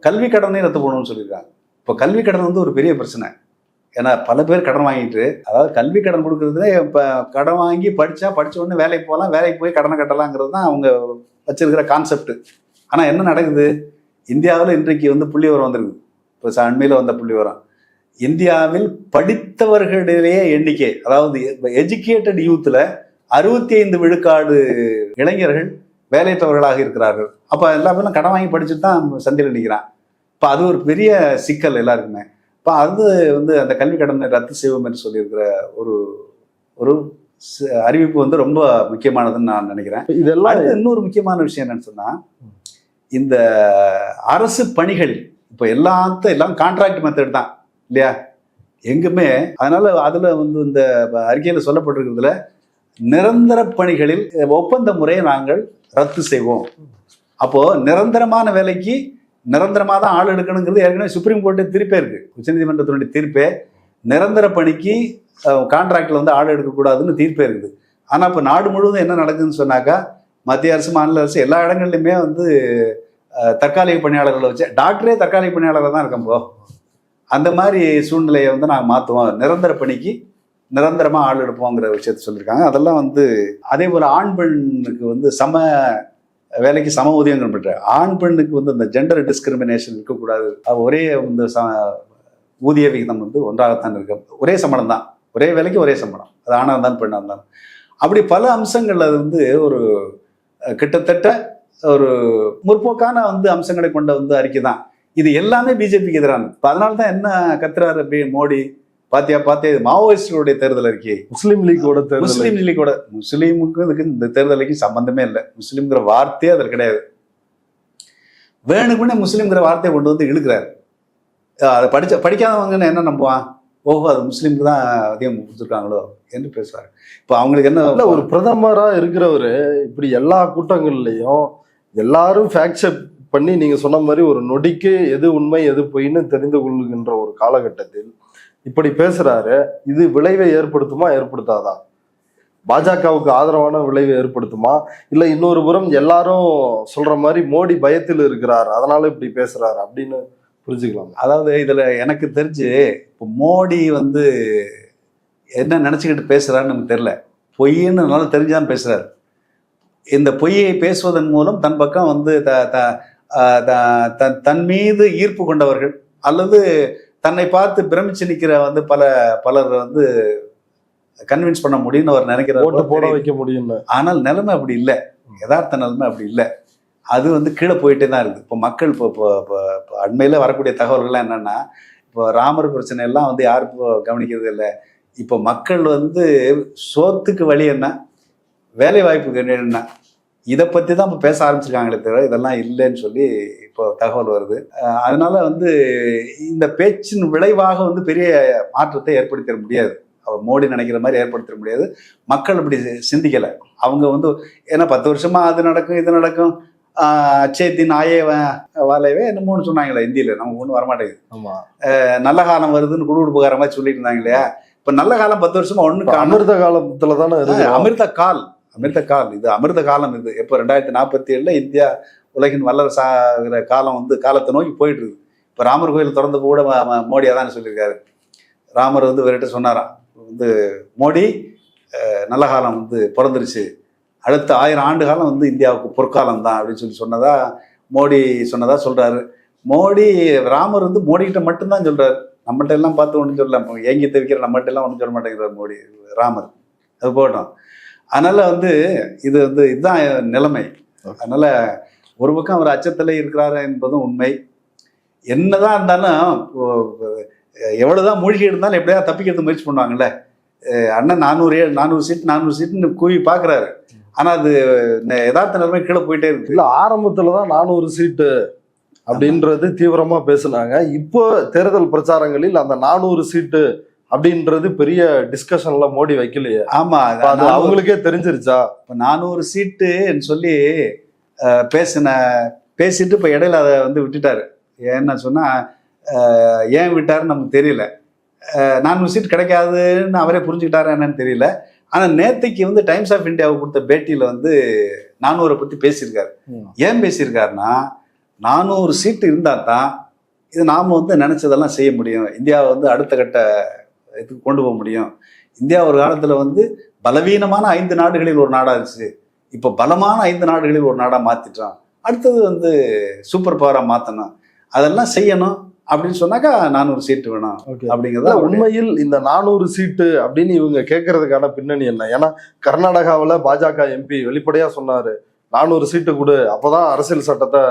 கல்வி கடனையும் ரத்து பண்ணணும்னு சொல்லியிருக்காங்க. இப்போ கல்வி கடன் வந்து ஒரு பெரிய பிரச்சனை. ஏன்னா பல பேர் கடன் வாங்கிட்டு, அதாவது கல்வி கடன் கொடுக்கறதுல இப்போ கடன் வாங்கி படித்த உடனே வேலைக்கு போகலாம், வேலைக்கு போய் கடனை கட்டலாங்கிறது தான் அவங்க வச்சிருக்கிற கான்செப்ட். ஆனால் என்ன நடக்குது, இந்தியாவில் இன்றைக்கு வந்து புள்ளிவிவரம் வந்திருக்கு. இப்போ அண்மையில் வந்த புள்ளிவிவரம், இந்தியாவில் படித்தவர்களிடையே எண்ணிக்கை, அதாவது எஜுகேட்டட் யூத்தில் 65 விழுக்காடு இளைஞர்கள் வேலையற்றவர்களாக இருக்கிறார்கள். அப்போ எல்லா பேரும் கடன் வாங்கி படிச்சுட்டு தான் சந்தையில் நிற்கிறான். இப்போ அது ஒரு பெரிய சிக்கல் எல்லாருக்குமே. இப்போ அது வந்து அந்த கல்வி கடனை ரத்து செய்வோம் என்று சொல்லியிருக்கிற ஒரு அறிவிப்பு வந்து ரொம்ப முக்கியமானதுன்னு நான் நினைக்கிறேன். இதெல்லாம் அடுத்து இன்னொரு முக்கியமான விஷயம் என்னன்னு சொன்னா, இந்த அரசு பணிகளில் இப்போ எல்லாம் கான்ட்ராக்ட் மெத்தட் தான் இல்லையா எங்குமே. அதனால அதுல வந்து இந்த அறிக்கையில சொல்லப்பட்டிருக்கிறதுல நிரந்தர பணிகளில் ஒப்பந்த முறையை நாங்கள் ரத்து செய்வோம். அப்போ நிரந்தரமான வேலைக்கு நிரந்தரமாக தான் ஆள் எடுக்கணுங்கிறது ஏற்கனவே சுப்ரீம் கோர்ட்டு தீர்ப்பே இருக்கு. உச்சநீதிமன்றத்தினுடைய தீர்ப்பே நிரந்தர பணிக்கு கான்ட்ராக்டில் வந்து ஆள் எடுக்கக்கூடாதுன்னு தீர்ப்பே இருக்குது. ஆனால் இப்போ நாடு முழுவதும் என்ன நடக்குதுன்னு சொன்னாக்கா, மத்திய அரசு மாநில அரசு எல்லா இடங்கள்லையுமே வந்து தற்காலிக பணியாளர்களை வச்சு, டாக்டரே தற்காலிக பணியாளராக தான் இருக்கம்போ. அந்த மாதிரி சூழ்நிலையை வந்து நாங்கள் மாற்றுவோம், நிரந்தர பணிக்கு நிரந்தரமாக ஆள் எடுப்போங்கிற விஷயத்த சொல்லியிருக்காங்க. அதெல்லாம் வந்து அதே போல் ஆண் பெண்ணுக்கு வந்து வேலைக்கு சம ஊதியங்கள் பெற்ற ஆண் பெண்ணுக்கு வந்து இந்த ஜெண்டர் டிஸ்கிரிமினேஷன் இருக்கக்கூடாது. ஒரே இந்த ஊதிய விகிதம் வந்து ஒன்றாகத்தான் இருக்கு. ஒரே சம்பளம் தான், ஒரே வேலைக்கு ஒரே சம்பளம், அது ஆணாக இருந்தாலும் பெண்ணாக இருந்தாலும். அப்படி பல அம்சங்கள் அது வந்து ஒரு கிட்டத்தட்ட ஒரு முற்போக்கான வந்து அம்சங்களை கொண்ட வந்து அறிக்கை தான். இது எல்லாமே பிஜேபிக்கு எதிரானது. அதனால தான் என்ன கத்துறாரு அப்படி மோடி, பாத்தியா இது மாவோயிஸ்டுடைய தேர்தல் அறிக்கை, முஸ்லீம் லீக்கோட முஸ்லீமுக்கு இதுக்கு இந்த தேர்தல் அறிக்கை சம்பந்தமே இல்லை. முஸ்லீம்ங்கிற வார்த்தையே அதில் கிடையாது. வேணுக்குன்னே முஸ்லீம்ங்கிற வார்த்தையை கொண்டு வந்து இழுக்கிறாரு. அதை படிக்காதவங்கன்னு என்ன நம்புவான், ஓஹோ அது முஸ்லீமுக்கு தான் அதிகம் கொடுத்துருக்காங்களோ என்று பேசுவார். இப்போ அவங்களுக்கு என்ன, ஒரு பிரதமரா இருக்கிறவரு இப்படி எல்லா கூட்டங்கள்லையும் எல்லாரும் ஃபேக்ட் செக் பண்ணி நீங்க சொன்ன மாதிரி ஒரு நொடிக்கு எது உண்மை எது பொய்ன்னு தெரிந்து கொள்ளுகின்ற ஒரு காலகட்டத்தில் இப்படி பேசுறாரு. இது விளைவை ஏற்படுத்துமா ஏற்படுத்தாதா? பாஜகவுக்கு ஆதரவான விளைவை ஏற்படுத்துமா? இல்ல இன்னொரு புறம் எல்லாரும் சொல்ற மாதிரி மோடி பயத்தில் இருக்கிறார் அதனால இப்படி பேசுறாரு அப்படின்னு புரிஞ்சுக்கலாம். அதாவது இதுல எனக்கு தெரிஞ்சு இப்போ மோடி வந்து என்ன நினைச்சுக்கிட்டு பேசுறாருன்னு நமக்கு தெரியல. பொய்ன்னு நல்லா தெரிஞ்சாலும் பேசுறாரு. இந்த பொய்யை பேசுவதன் மூலம் தன் பக்கம் வந்து தன் மீது ஈர்ப்பு கொண்டவர்கள் அல்லது தன்னை பார்த்து பிரமிச்சு நிற்கிற வந்து பலர் வந்து கன்வின்ஸ் பண்ண முடியும்னு அவர் நினைக்கிறார், ஓட்டு போட வைக்க முடியும். ஆனால் நிலைமை அப்படி இல்லை, யதார்த்த நிலைமை அப்படி இல்லை. அது வந்து கீழே போயிட்டே தான் இருக்குது. இப்போ மக்கள் இப்போ அண்மையில் வரக்கூடிய தகவல்கள்லாம் என்னன்னா, இப்போ ராமர் பிரச்சனை எல்லாம் வந்து யாரும் இப்போ கவனிக்கிறது இல்லை. இப்போ மக்கள் வந்து சோத்துக்கு வழி என்ன, வேலை வாய்ப்புக்கு என்ன, இதை பற்றி தான் இப்போ பேச ஆரம்பிச்சிருக்காங்களே தவிர இதெல்லாம் இல்லைன்னு சொல்லி இப்போ தகவல் வருது. அதனால வந்து இந்த பேச்சின் விளைவாக வந்து பெரிய மாற்றத்தை ஏற்படுத்திட முடியாது. அவர் மோடி நினைக்கிற மாதிரி ஏற்படுத்திட முடியாது. மக்கள் அப்படி சிந்திக்கலை. அவங்க வந்து ஏன்னா 10 வருஷமா அது நடக்கும் இது நடக்கும், அச்சேத்தின் ஆயே வாழையவே என்னமோன்னு சொன்னாங்களே ஹிந்தியில், நமக்கு ஒன்றும் வரமாட்டேங்குது. நல்ல காலம் வருதுன்னு குடுகுடுப்புக்கார மாதிரி சொல்லிட்டு இருந்தாங்க இல்லையா. இப்போ நல்ல காலம் 10 வருஷமா ஒன்றுக்கு அமிர்த காலத்துல தானே அமிர்த கால் இது அமிர்த காலம். இது எப்போ 2047 இந்தியா உலகின் வல்லரசாகிற காலம் வந்து காலத்தை நோக்கி போயிட்டு இருக்குது. இப்போ ராமர் கோயில் திறந்து கூட மோடி அதான் சொல்லியிருக்காரு. ராமர் வந்து இவர்கிட்ட சொன்னாராம் வந்து, மோடி நல்ல காலம் வந்து பிறந்துருச்சு, அடுத்த 1000 ஆண்டு காலம் வந்து இந்தியாவுக்கு பொற்காலம் தான் அப்படின்னு சொன்னதா மோடி சொன்னதா சொல்றாரு. ராமர் வந்து மோடிக்கிட்ட மட்டும்தான் சொல்றாரு, நம்மகிட்ட எல்லாம் பார்த்து ஒன்றும் சொல்லலாம், ஏங்கி தவிக்கிற நம்மகிட்ட எல்லாம் ஒன்றும் சொல்ல மாட்டேங்கிறார் ராமர். அது போட்டோம். அதனால வந்து இது வந்து இதுதான் நிலைமை. அதனால ஒரு பக்கம் அவர் அச்சத்தில் இருக்கிறாரு என்பதும் உண்மை. என்னதான் இருந்தாலும் எவ்வளவுதான் மூழ்கி இருந்தாலும் எப்படியா தப்பிக்கிறது முயற்சி பண்ணுவாங்கல்ல. அண்ணன் 400 சீட்டுன்னு கூவி பார்க்குறாரு. ஆனா அது யதார்த்த நிலைமை கீழே போயிட்டே இருக்கு. இல்ல ஆரம்பத்துலதான் 400 சீட்டு அப்படின்றது தீவிரமா பேசுனாங்க. இப்போ தேர்தல் பிரச்சாரங்களில் அந்த 400 சீட்டு அப்படின்றது பெரிய டிஸ்கஷன்ல மோடி வைக்கலையே. ஆமா, அது அவங்களுக்கே தெரிஞ்சிருச்சா? இப்போ 400 சீட்டுன்னு சொல்லி பேசிட்டு இப்போ இடையில அதை வந்து விட்டுட்டாரு. ஏன்னா சொன்னா ஏன் விட்டாருன்னு நமக்கு தெரியல. 400 சீட் கிடைக்காதுன்னு அவரே புரிஞ்சுக்கிட்டாரு என்னன்னு தெரியல. ஆனா நேத்தைக்கு வந்து டைம்ஸ் ஆஃப் இந்தியாவுக்கு கொடுத்த பேட்டியில வந்து 400 பத்தி பேசியிருக்காரு. ஏன் பேசியிருக்காருன்னா, 400 சீட்டு இருந்தா தான் இது நாம வந்து நினைச்சதெல்லாம் செய்ய முடியும், இந்தியாவை வந்து அடுத்த கட்ட இதுக்கு கொண்டு போக முடியும். இந்தியா ஒரு காலத்துல வந்து பலவீனமான 5 நாடுகளில் ஒரு நாடா இருந்துச்சு, இப்போ பலமான 5 நாடுகளில் ஒரு நாடா மாத்திட்டோம், அடுத்தது வந்து சூப்பர் பவரா மாத்தணும், அதெல்லாம் செய்யணும் அப்படின்னு சொன்னாக்கா 400 சீட்டு வேணும் அப்படிங்கிறத. உண்மையில் இந்த 400 சீட்டு அப்படின்னு இவங்க கேட்கறதுக்கான பின்னணி என்ன? ஏன்னா கர்நாடகாவில் பாஜக எம்பி வெளிப்படையா சொன்னாரு, 400 சீட்டு கொடு, அப்பதான் அரசியல் சட்டத்தை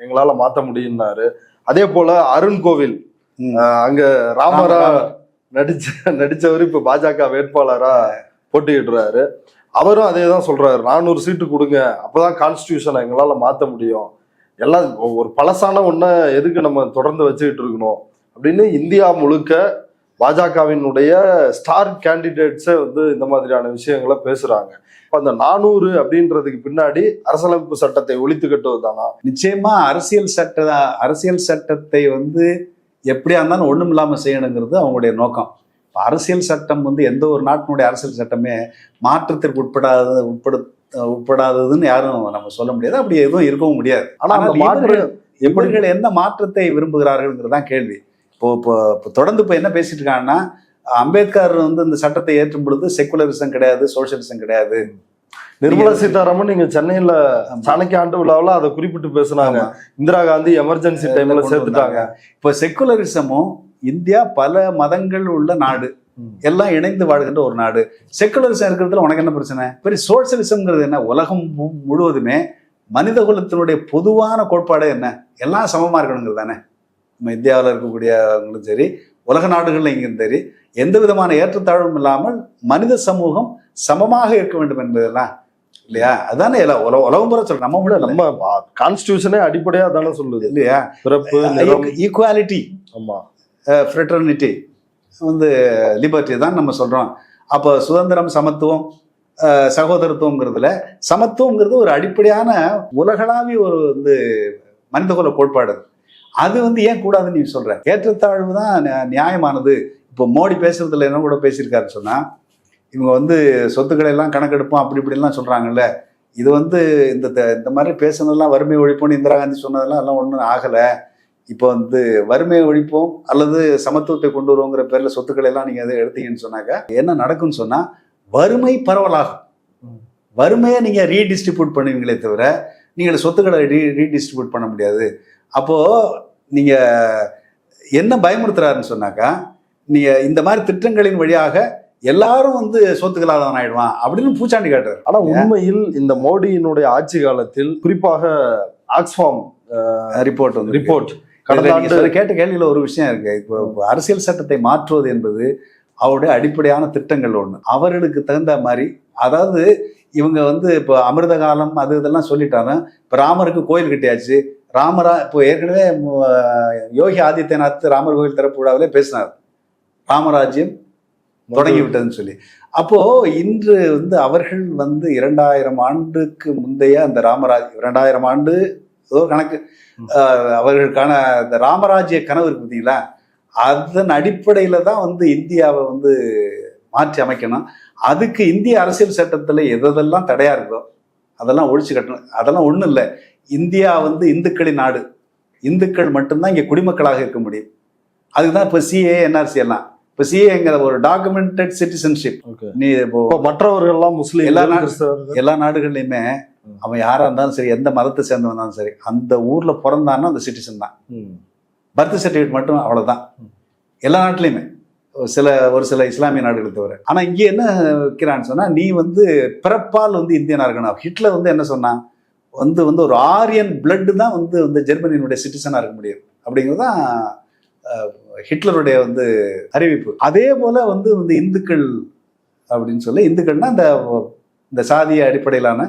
எங்களால மாத்த முடியும்னாரு. அதே போல அருண் கோவில் அங்க ராமரா நடிச்சவர் இப்ப பாஜக வேட்பாளரா போட்டியிடுறாரு. அவரும் அதே தான் சொல்றாரு, 400 சீட்டு கொடுங்க, அப்பதான் கான்ஸ்டியூஷனை எங்களால மாத்த முடியும், எல்லாம் ஒரு பழசான ஒன்ன எதுக்கு நம்ம தொடர்ந்து வச்சுக்கிட்டு இருக்கணும் அப்படின்னு இந்தியா முழுக்க பாஜகவினுடைய ஸ்டார் கேண்டிடேட்ஸே வந்து இந்த மாதிரியான விஷயங்களை பேசுறாங்க. இப்ப அந்த 400 அப்படின்றதுக்கு பின்னாடி அரசியலமைப்பு சட்டத்தை ஒழித்து கட்டுவது தானா? நிச்சயமா அரசியல் சட்டத்தை வந்து எப்படியா இருந்தாலும் ஒண்ணும் இல்லாம செய்யணுங்கிறது அவங்களுடைய நோக்கம். அரசியல் சட்டம் வந்து எந்த ஒரு நாட்டினுடைய அரசியல் சட்டமே மாற்றத்திற்கு உட்படாததுன்னு யாரும் நம்ம சொல்ல முடியாது. அப்படி எதுவும் இருக்கவும் முடியாது. ஆனால் இவர்கள் என்ன மாற்றத்தை விரும்புகிறார்கள்ங்கிறதான் கேள்வி. இப்போ தொடர்ந்து இப்போ என்ன பேசிட்டு இருக்காங்கன்னா, அம்பேத்கர் வந்து இந்த சட்டத்தை ஏற்றும் பொழுது செக்குலரிசம் கிடையாது, சோசியலிசம் கிடையாது. நிர்மலா சீதாராமன் நீங்க சென்னையில சாணக்கிய ஆண்டு விழாவில் அதை குறிப்பிட்டு பேசுனாங்க. இந்திரா காந்தி எமர்ஜென்சி டைம்ல சேர்த்துட்டாங்க. இப்போ செக்குலரிசமும் இந்தியா பல மதங்கள் உள்ள நாடு, எல்லாம் இணைந்து வாழ்கின்ற ஒரு நாடு. செக்குலரிசம் இருக்கிறதுல உனக்கு என்ன பிரச்சனை? பெரிய சோசியலிசம்ங்கிறது என்ன? உலகம் முழுவதுமே மனித குலத்தினுடைய பொதுவான கோட்பாடு என்ன? எல்லாம் சமமா இருக்கணுங்கிறது தானே. நம்ம இந்தியாவில் இருக்கக்கூடியவங்களும் சரி, உலக நாடுகள்ல இங்கும் சரி, எந்த விதமான ஏற்றத்தாழ்வும் இல்லாமல் மனித சமூகம் சமமாக இருக்க வேண்டும் என்பதெல்லாம் இல்லையா? அதானே உலகம் பூரா சொல்றோம். நம்ம கான்ஸ்டியூஷனே அடிப்படையா தானே சொல்லுது இல்லையா? பிறப்பு, ஈக்குவாலிட்டி, ஆமா, ஃப்ரெட்டர்னிட்டி, வந்து லிபர்ட்டி தான் நம்ம சொல்றோம். அப்போ சுதந்திரம், சமத்துவம், சகோதரத்துவங்கிறதுல சமத்துவங்கிறது ஒரு அடிப்படையான உலகளாவிய ஒரு வந்து மனிதகுல கோட்பாடு. அது வந்து ஏன் கூடாதுன்னு நீ சொல்ற? ஏற்றத்தாழ்வு தான் நியாயமானது. இப்போ மோடி பேசுறதுல என்ன கூட பேசியிருக்காருன்னு சொன்னா, இவங்க வந்து சொத்துக்களை எல்லாம் கணக்கெடுப்போம் அப்படி இப்படிலாம் சொல்றாங்கல்ல, இது வந்து இந்த மாதிரி பேசுனதெல்லாம் வறுமை ஒழிப்போம்னு இந்திரா காந்தி சொன்னதெல்லாம் எல்லாம் ஒன்றும் ஆகலை. இப்போ வந்து வறுமையை ஒழிப்போம் அல்லது சமத்துவத்தை கொண்டு வருவோங்கிற பேர்ல சொத்துக்களை எல்லாம் நீங்க எதை எடுத்தீங்கன்னு சொன்னாக்கா என்ன நடக்கும்னு சொன்னா, வறுமை பரவலாகும். வறுமையை நீங்க ரீடிஸ்ட்ரிபியூட் பண்ணுவீங்களே தவிர நீங்கள் சொத்துக்களை ரீடிஸ்ட்ரிபியூட் பண்ண முடியாது. அப்போ நீங்க என்ன பயமுறுத்துறாருன்னு சொன்னாக்கா, நீங்க இந்த மாதிரி திட்டங்களின் வழியாக எல்லாரும் வந்து சொத்துக்களாதவன் ஆயிடுவான் அப்படின்னு பூச்சாண்டி காட்டுறாரு. ஆனா உண்மையில் இந்த மோடியினுடைய ஆட்சி காலத்தில் குறிப்பாக ஆக்ஸ்ஃபார்ம் ரிப்போர்ட் கேட்ட கேள்வியில ஒரு விஷயம் இருக்கு. இப்போ அரசியல் சட்டத்தை மாற்றுவது என்பது அவருடைய அடிப்படையான திட்டங்கள் ஒண்ணு. அவர்களுக்கு தகுந்த மாதிரி, அதாவது இவங்க வந்து இப்போ அமிர்த காலம் அது இதெல்லாம் சொல்லிட்டாங்க. இப்போ ராமருக்கு கோயில் கட்டியாச்சு. இப்போ ஏற்கனவே யோகி ஆதித்யநாத் ராமர் கோயில் திறப்பு விழாவிலே பேசினார், ராமராஜ்யம் தொடங்கி விட்டதுன்னு சொல்லி. அப்போ இன்று வந்து அவர்கள் வந்து 2000 ஆண்டுக்கு முந்தைய அந்த 2000 ஆண்டு ஏதோ கணக்கு, அவர்களுக்கான இந்த ராமராஜ்ய கனவு இருக்கு பார்த்தீங்களா, அதன் அடிப்படையில தான் வந்து இந்தியாவை வந்து மாற்றி அமைக்கணும். அதுக்கு இந்திய அரசியல் சட்டத்துல எதெல்லாம் தடையா இருக்கோ அதெல்லாம் ஒழிச்சு கட்டணும். அதெல்லாம் ஒண்ணும் இல்லை. இந்தியா வந்து இந்துக்களின் நாடு, இந்துக்கள் மட்டும்தான் இங்க குடிமக்களாக இருக்க முடியும். அதுக்குதான் இப்ப சிஏ, என்ஆர்சி எல்லாம். இப்ப சிஏங்கிற ஒரு டாக்குமெண்டட் சிட்டிசன்ஷிப். நீ மற்றவர்கள் எல்லாம் முஸ்லீம், எல்லா நாடுகள்லயுமே அவன் யாரா இருந்தாலும் சரி, எந்த மதத்தை சேர்ந்தவனாலும் சரி, அந்த ஊர்ல பிறந்தான்னா அந்த சிட்டிசன் தான். பர்த் சர்டிஃபிகேட் மட்டும் அவ்வளவுதான் எல்லா நாட்டிலையுமே, ஒரு சில இஸ்லாமிய நாடுகளை தவிர. ஆனா இங்க என்ன வைக்கிறான்னு சொன்னா, நீ வந்து பிறப்பால் வந்து இந்தியனா இருக்கணும். ஹிட்லர் வந்து என்ன சொன்னா, வந்து ஒரு ஆரியன் பிளட் தான் வந்து ஜெர்மனியினுடைய சிட்டிசனா இருக்க முடியும் அப்படிங்கிறதுதான் ஹிட்லருடைய வந்து அறிவிப்பு. அதே போல வந்து இந்துக்கள் அப்படின்னு சொல்லி, இந்துக்கள்னா இந்த சாதிய அடிப்படையிலான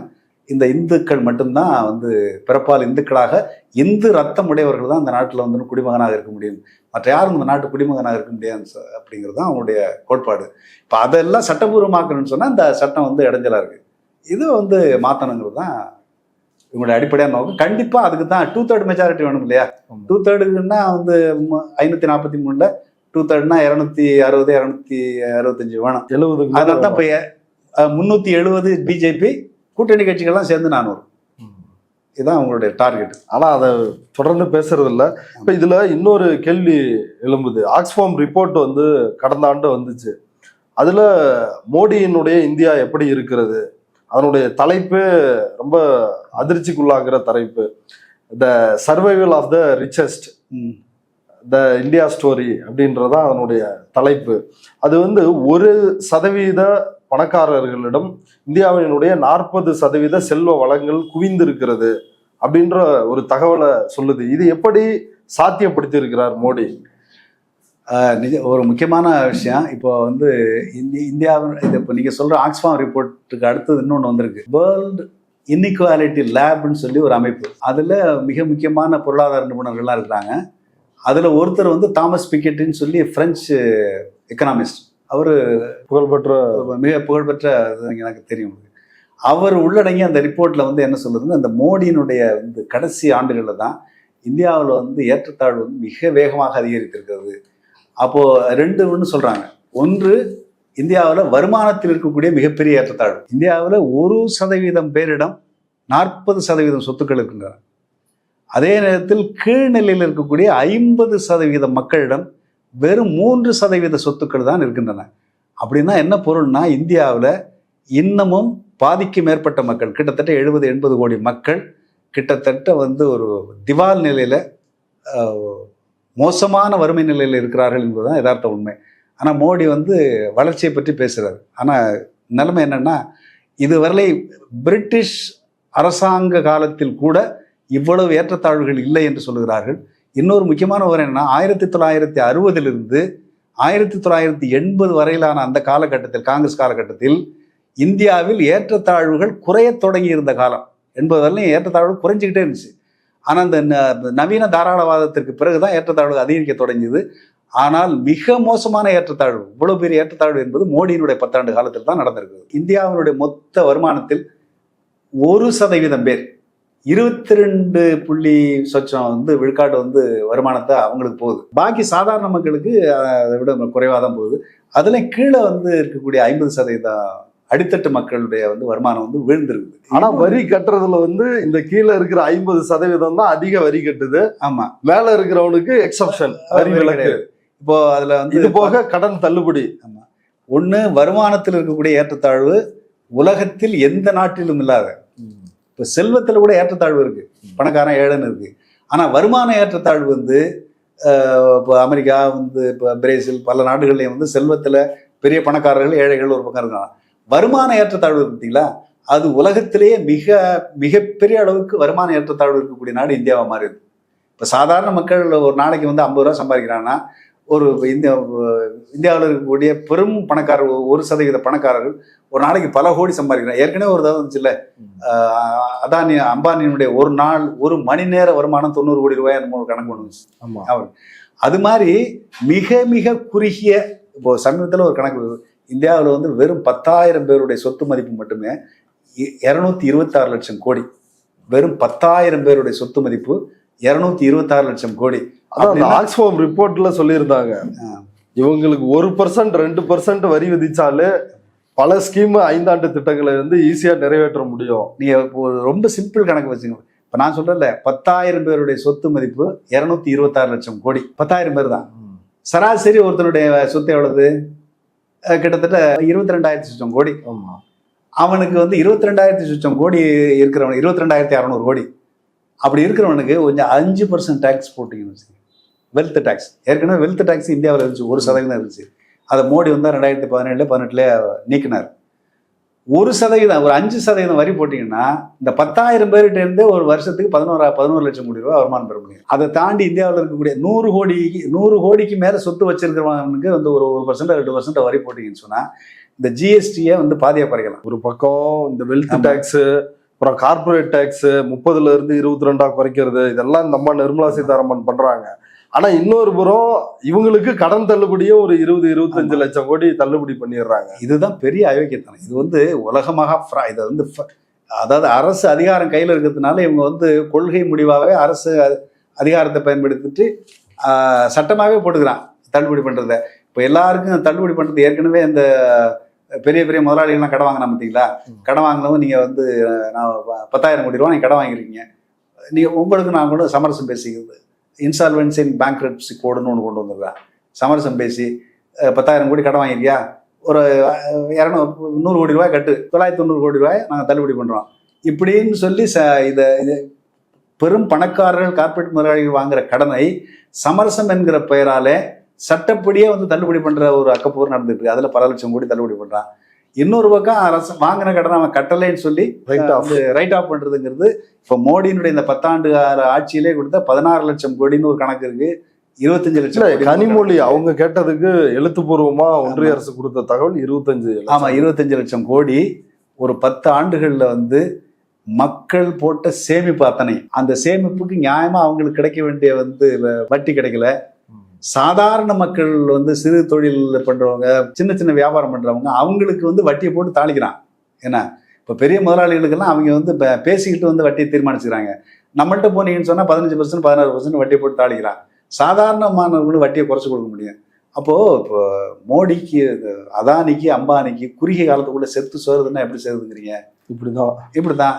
இந்த இந்துக்கள் மட்டும்தான் வந்து பிறப்பால் இந்துக்களாக, இந்து ரத்தம் உடையவர்கள் தான் இந்த நாட்டில் வந்து குடிமகனாக இருக்க முடியும். மற்ற யாரும் இந்த நாட்டு குடிமகனாக இருக்க முடியாது அப்படிங்கிறது தான் அவங்களுடைய கோட்பாடு. இப்போ அதெல்லாம் சட்டபூர்வமாக்கணும்னு சொன்னால் இந்த சட்டம் வந்து இடைஞ்சலாக இருக்கு. இது வந்து மாற்றணுங்கிறது தான் இவங்களுடைய அடிப்படையான நோக்கம். கண்டிப்பாக அதுக்கு தான் 2/3 மெஜாரிட்டி வேணும் இல்லையா? 2/3ன்னா வந்து 543ல் 2/3னா 260, 265 வேணும். 70. அதனால தான் இப்போ 370 பிஜேபி, கூட்டணி கட்சிகள்லாம் சேர்ந்து 400. இதுதான் அவங்களுடைய டார்கெட். ஆனா அதை தொடர்ந்து பேசுறது இல்லை. இப்ப இதுல இன்னொரு கேள்வி எழும்புது. ஆக்ஸ்ஃபார்ம் ரிப்போர்ட் வந்து கடந்த ஆண்டு வந்துச்சு. அதுல மோடியினுடைய இந்தியா எப்படி இருக்கிறது, அதனுடைய தலைப்பு ரொம்ப அதிர்ச்சிக்குள்ளாகிற தலைப்பு, the survival of the richest, the India story அப்படின்றதான் அதனுடைய தலைப்பு. அது வந்து 1% பணக்காரர்களிடம் இந்தியாவினுடைய 40% செல்வ வளங்கள் குவிந்திருக்கிறது அப்படின்ற ஒரு தகவலை சொல்லுது. இது எப்படி சாத்தியப்படுத்தி இருக்கிறார் மோடி? ஒரு முக்கியமான விஷயம். இப்போ வந்து இந்தியாவின் இது இப்போ நீங்கள் சொல்கிற ஆக்ஸ்ஃபார்ம் ரிப்போர்ட்டுக்கு அடுத்தது இன்னொன்று வந்திருக்கு. வேர்ல்டு இன்இக்வாலிட்டி லேப்னு சொல்லி ஒரு அமைப்பு. அதில் மிக முக்கியமான பொருளாதார நிபுணர்கள்லாம் இருக்கிறாங்க. அதில் ஒருத்தர் வந்து தாமஸ் பிக்கெட்டின்னு சொல்லி பிரெஞ்சு எக்கனாமிஸ்ட். அவர் மிக புகழ்பெற்ற எனக்கு தெரியும். அவர் உள்ளடங்கி அந்த ரிப்போர்ட்டில் வந்து என்ன சொல்லுதுன்னா, இந்த மோடியினுடைய வந்து கடைசி ஆண்டுகளில் தான் இந்தியாவில் வந்து ஏற்றத்தாழ்வு வந்து மிக வேகமாக அதிகரித்திருக்கிறது. அப்போது ஒன்று சொல்கிறாங்க. ஒன்று, இந்தியாவில் வருமானத்தில் இருக்கக்கூடிய மிகப்பெரிய ஏற்றத்தாழ்வு. இந்தியாவில் 1% பேரிடம் 40% சொத்துக்கள் இருக்கின்றன. அதே நேரத்தில் கீழ்நிலையில் இருக்கக்கூடிய 50% மக்களிடம் வெறும் 3% சொத்துக்கள் தான் இருக்கின்றன. அப்படின்னா என்ன பொருள்னா, இந்தியாவில் இன்னமும் பாதிக்கு மேற்பட்ட மக்கள், கிட்டத்தட்ட 70-80 கோடி மக்கள் கிட்டத்தட்ட வந்து ஒரு திவால் நிலையில், மோசமான வறுமை நிலையில் இருக்கிறார்கள் என்பதுதான் யதார்த்த உண்மை. ஆனால் மோடி வந்து வளர்ச்சியை பற்றி பேசுகிறார். ஆனால் நிலைமை என்னன்னா, இதுவரை பிரிட்டிஷ் அரசாங்க காலத்தில் கூட இவ்வளவு ஏற்றத்தாழ்வுகள் இல்லை என்று சொல்லுகிறார்கள். இன்னொரு முக்கியமான விவரம் என்னன்னா, 1960 1980 வரையிலான அந்த காலகட்டத்தில், காங்கிரஸ் காலகட்டத்தில் இந்தியாவில் ஏற்றத்தாழ்வுகள் குறைய தொடங்கி இருந்த காலம். 80 வரையிலும் ஏற்றத்தாழ்வு குறைஞ்சிக்கிட்டே இருந்துச்சு. ஆனால் இந்த நவீன தாராளவாதத்திற்கு பிறகுதான் ஏற்றத்தாழ்வு அதிகரிக்க தொடங்கியது. ஆனால் மிக மோசமான ஏற்றத்தாழ்வு, இவ்வளவு பெரிய ஏற்றத்தாழ்வு என்பது மோடியினுடைய 10 ஆண்டு காலத்தில் தான் நடந்திருக்குது. இந்தியாவினுடைய மொத்த வருமானத்தில் 1% பேர் 22 வந்து விழுக்காடு வந்து வருமானத்தை அவங்களுக்கு போகுது. பாக்கி சாதாரண மக்களுக்கு அதை விட குறைவாக தான் போகுது. அதுல கீழே வந்து இருக்கக்கூடிய 50% அடித்தட்டு மக்களுடைய வந்து வருமானம் வந்து விழுந்திருக்குது. ஆனா வரி கட்டுறதுல வந்து இந்த கீழே இருக்கிற 50% தான் அதிக வரி கட்டுது. ஆமா, மேல இருக்கிறவனுக்கு எக்ஸப்ஷன், வரி விலக்கு. இப்போ அதுல வந்து இது போக கடன் தள்ளுபடி. ஆமா, ஒண்ணு வருமானத்தில் இருக்கக்கூடிய ஏற்றத்தாழ்வு உலகத்தில் எந்த நாட்டிலும் இல்லாத. இப்போ செல்வத்தில் கூட ஏற்றத்தாழ்வு இருக்கு, பணக்காரன் ஏழைன்னு இருக்கு. ஆனா வருமான ஏற்றத்தாழ்வு வந்து இப்போ அமெரிக்கா வந்து, இப்போ பிரேசில், பல நாடுகள்லையும் வந்து செல்வத்தில் பெரிய பணக்காரர்கள் ஏழைகள் ஒரு பக்கம் இருக்காங்க. வருமான ஏற்றத்தாழ்வு பார்த்தீங்களா, அது உலகத்திலேயே மிகப்பெரிய அளவுக்கு வருமான ஏற்றத்தாழ்வு இருக்கக்கூடிய நாடு இந்தியாவை மாறிடுது. இப்போ சாதாரண மக்கள் ஒரு நாளைக்கு வந்து 50 ரூபா சம்பாதிக்கிறாங்கன்னா, ஒரு இந்தியாவில் இருக்கக்கூடிய பெரும் பணக்காரர் 1% பணக்காரர்கள் ஒரு நாளைக்கு பல கோடி சம்பாதிக்கிறாங்க. ஏற்கனவே ஒரு தடவை வந்துச்சுல்ல, அம்பானியினுடைய ஒரு மணி நேர வருமானம் 90 கோடி ரூபாய் அந்த கணக்கு பண்ணுச்சு. அவர் அது மாதிரி மிக மிக குறுகிய, இப்போ சமீபத்தில் ஒரு கணக்கு, இந்தியாவில் வந்து வெறும் 10,000 பேருடைய சொத்து மதிப்பு மட்டுமே 226 லட்சம் கோடி. வெறும் 10,000 பேருடைய சொத்து மதிப்பு 226 லட்சம் கோடி. ஆக்ஸ்ஃபார்ம் ரிப்போர்ட்ல சொல்லியிருந்தாங்க, இவங்களுக்கு 1% 2% வரி விதிச்சாலே பல ஸ்கீம் 5 ஆண்டு திட்டங்களை வந்து ஈஸியா நிறைவேற்ற முடியும். நீங்க ரொம்ப சிம்பிள் கணக்கு வச்சுங்க. இப்ப நான் சொல்றேன்ல, 10,000 பேருடைய சொத்து மதிப்பு 226 லட்சம் கோடி. 10,000 பேர் தான். சராசரி ஒருத்தனுடைய சொத்து எவ்வளவு? கிட்டத்தட்ட 22,000 சுச்சம் கோடி. அவனுக்கு வந்து 22,000 சுச்சம் கோடி இருக்கிறவனுக்கு 22,600 கோடி. அப்படி இருக்கிறவனுக்கு கொஞ்சம் 5% டேக்ஸ் போட்டீங்கன்னு வச்சுக்கோங்க, வெல்த் டேக்ஸ். ஏற்கனவே வெல்த் டேக்ஸ் இந்தியாவில் இருந்துச்சு, 1% இருந்துச்சு. அதை மோடி வந்து 2017-18 நீக்கினார். 1%, ஒரு 5% வரி போட்டீங்கன்னா இந்த 10,000 பேர்கிட்ட இருந்து ஒரு வருஷத்துக்கு 11 லட்சம் கோடி ரூபாய் வருமானம் பெற முடியும். அதை தாண்டி இந்தியாவில் இருக்கக்கூடிய 100 கோடிக்கு மேல சொத்து வச்சிருக்கிறவனுக்கு வந்து ஒரு 1% 2% வரி போட்டீங்கன்னு சொன்னா இந்த ஜிஎஸ்டியை வந்து பாதியா குறைக்கலாம். ஒரு பக்கம் இந்த வெல்த் டேக்ஸ், அப்புறம் கார்பரேட் டேக்ஸ் 30ல இருந்து 22 குறைக்கிறது, இதெல்லாம் இந்த அம்மா நிர்மலா சீதாராமன் பண்றாங்க. ஆனா இன்னொரு புறம் இவங்களுக்கு கடன் தள்ளுபடியும் ஒரு 20-25 லட்சம் கோடி தள்ளுபடி பண்ணிடுறாங்க. இதுதான் பெரிய அயோக்கியத்தனம். இது வந்து உலகமாக இதை வந்து, அதாவது அரசு அதிகாரம் கையில் இருக்கிறதுனால இவங்க வந்து கொள்கை முடிவாகவே அரசு அதிகாரத்தை பயன்படுத்திட்டு சட்டமாகவே போட்டுக்கிறான் தள்ளுபடி பண்றத. இப்போ எல்லாருக்கும் தள்ளுபடி பண்றது, ஏற்கனவே இந்த பெரிய பெரிய முதலாளிகள்லாம் கடன் வாங்கினா பார்த்தீங்களா, கடன் வாங்கினவங்க நீங்கள் வந்து நான் 10,000 கோடி ரூபா நீங்கள் கடன் வாங்கிருக்கீங்க, நீங்கள் உங்களுக்கு நான் கூட சமரசம் பேசிக்கிறது, இன்சால்வன்சி அண்ட் பேங்க்ரப்சி கோடுன்னு ஒன்று கொண்டு வந்துடுறேன். சமரசம் பேசி 10,000 கோடி கடன் வாங்கியிருக்கியா, ஒரு 100 கோடி ரூபாய் கட்டு, 990 கோடி ரூபாய் நாங்கள் தள்ளுபடி பண்ணுறோம் இப்படின்னு சொல்லி இதை பெரும் பணக்காரர்கள், கார்பரேட் முதலாளிகள் வாங்குற கடனை சமரசம் என்கிற பெயராலே சட்டப்படியே வந்து தள்ளுபடி பண்ற ஒரு அக்கப்போர் நடந்துட்டு இருக்கு. அதுல பல லட்சம் கோடி தள்ளுபடி பண்றான். இன்னொரு பக்கம் அரசு வாங்கின கடனை அவன் கட்டலைன்னு சொல்லி ரைட் ஆஃப் பண்றதுங்கிறது இப்போ மோடியினுடைய இந்த 10 ஆண்டு ஆட்சியிலே கொடுத்த 16 லட்சம் கோடின்னு ஒரு கணக்கு இருக்கு. 25 லட்சம் இல்ல, கோடி கனிமொழி அவங்க கேட்டதுக்கு எழுத்துப்பூர்வமா ஒன்றிய அரசு கொடுத்த தகவல் 25 ஆமா 25 லட்சம் கோடி ஒரு 10 ஆண்டுகள்ல வந்து மக்கள் போட்ட சேமிப்பு அத்தனை. அந்த சேமிப்புக்கு நியாயமா அவங்களுக்கு கிடைக்க வேண்டிய வந்து வட்டி கிடைக்கல. சாதாரண மக்கள் வந்து சிறு தொழில் பண்றவங்க, சின்ன சின்ன வியாபாரம் பண்றவங்க, அவங்களுக்கு வந்து வட்டியை போட்டு தாளிக்கிறான். ஏன்னா இப்ப பெரிய முதலாளிகளுக்கெல்லாம் அவங்க வந்து பேசிக்கிட்டு வந்து வட்டியை தீர்மானிச்சுக்கிறாங்க. நம்மள்ட்ட போனீங்கன்னு சொன்னா 15% 16% வட்டியை போட்டு தாளிக்கிறான். சாதாரணமானவர்களும் வட்டியை குறைச்சு கொடுக்க முடியும். அப்போ இப்போ மோடிக்கு, அதானிக்கு, அம்பானிக்கு குறுகிய காலத்துக்குள்ள செத்து சோறுதுன்னா எப்படி சேருதுங்கிறீங்க? இப்படிதான்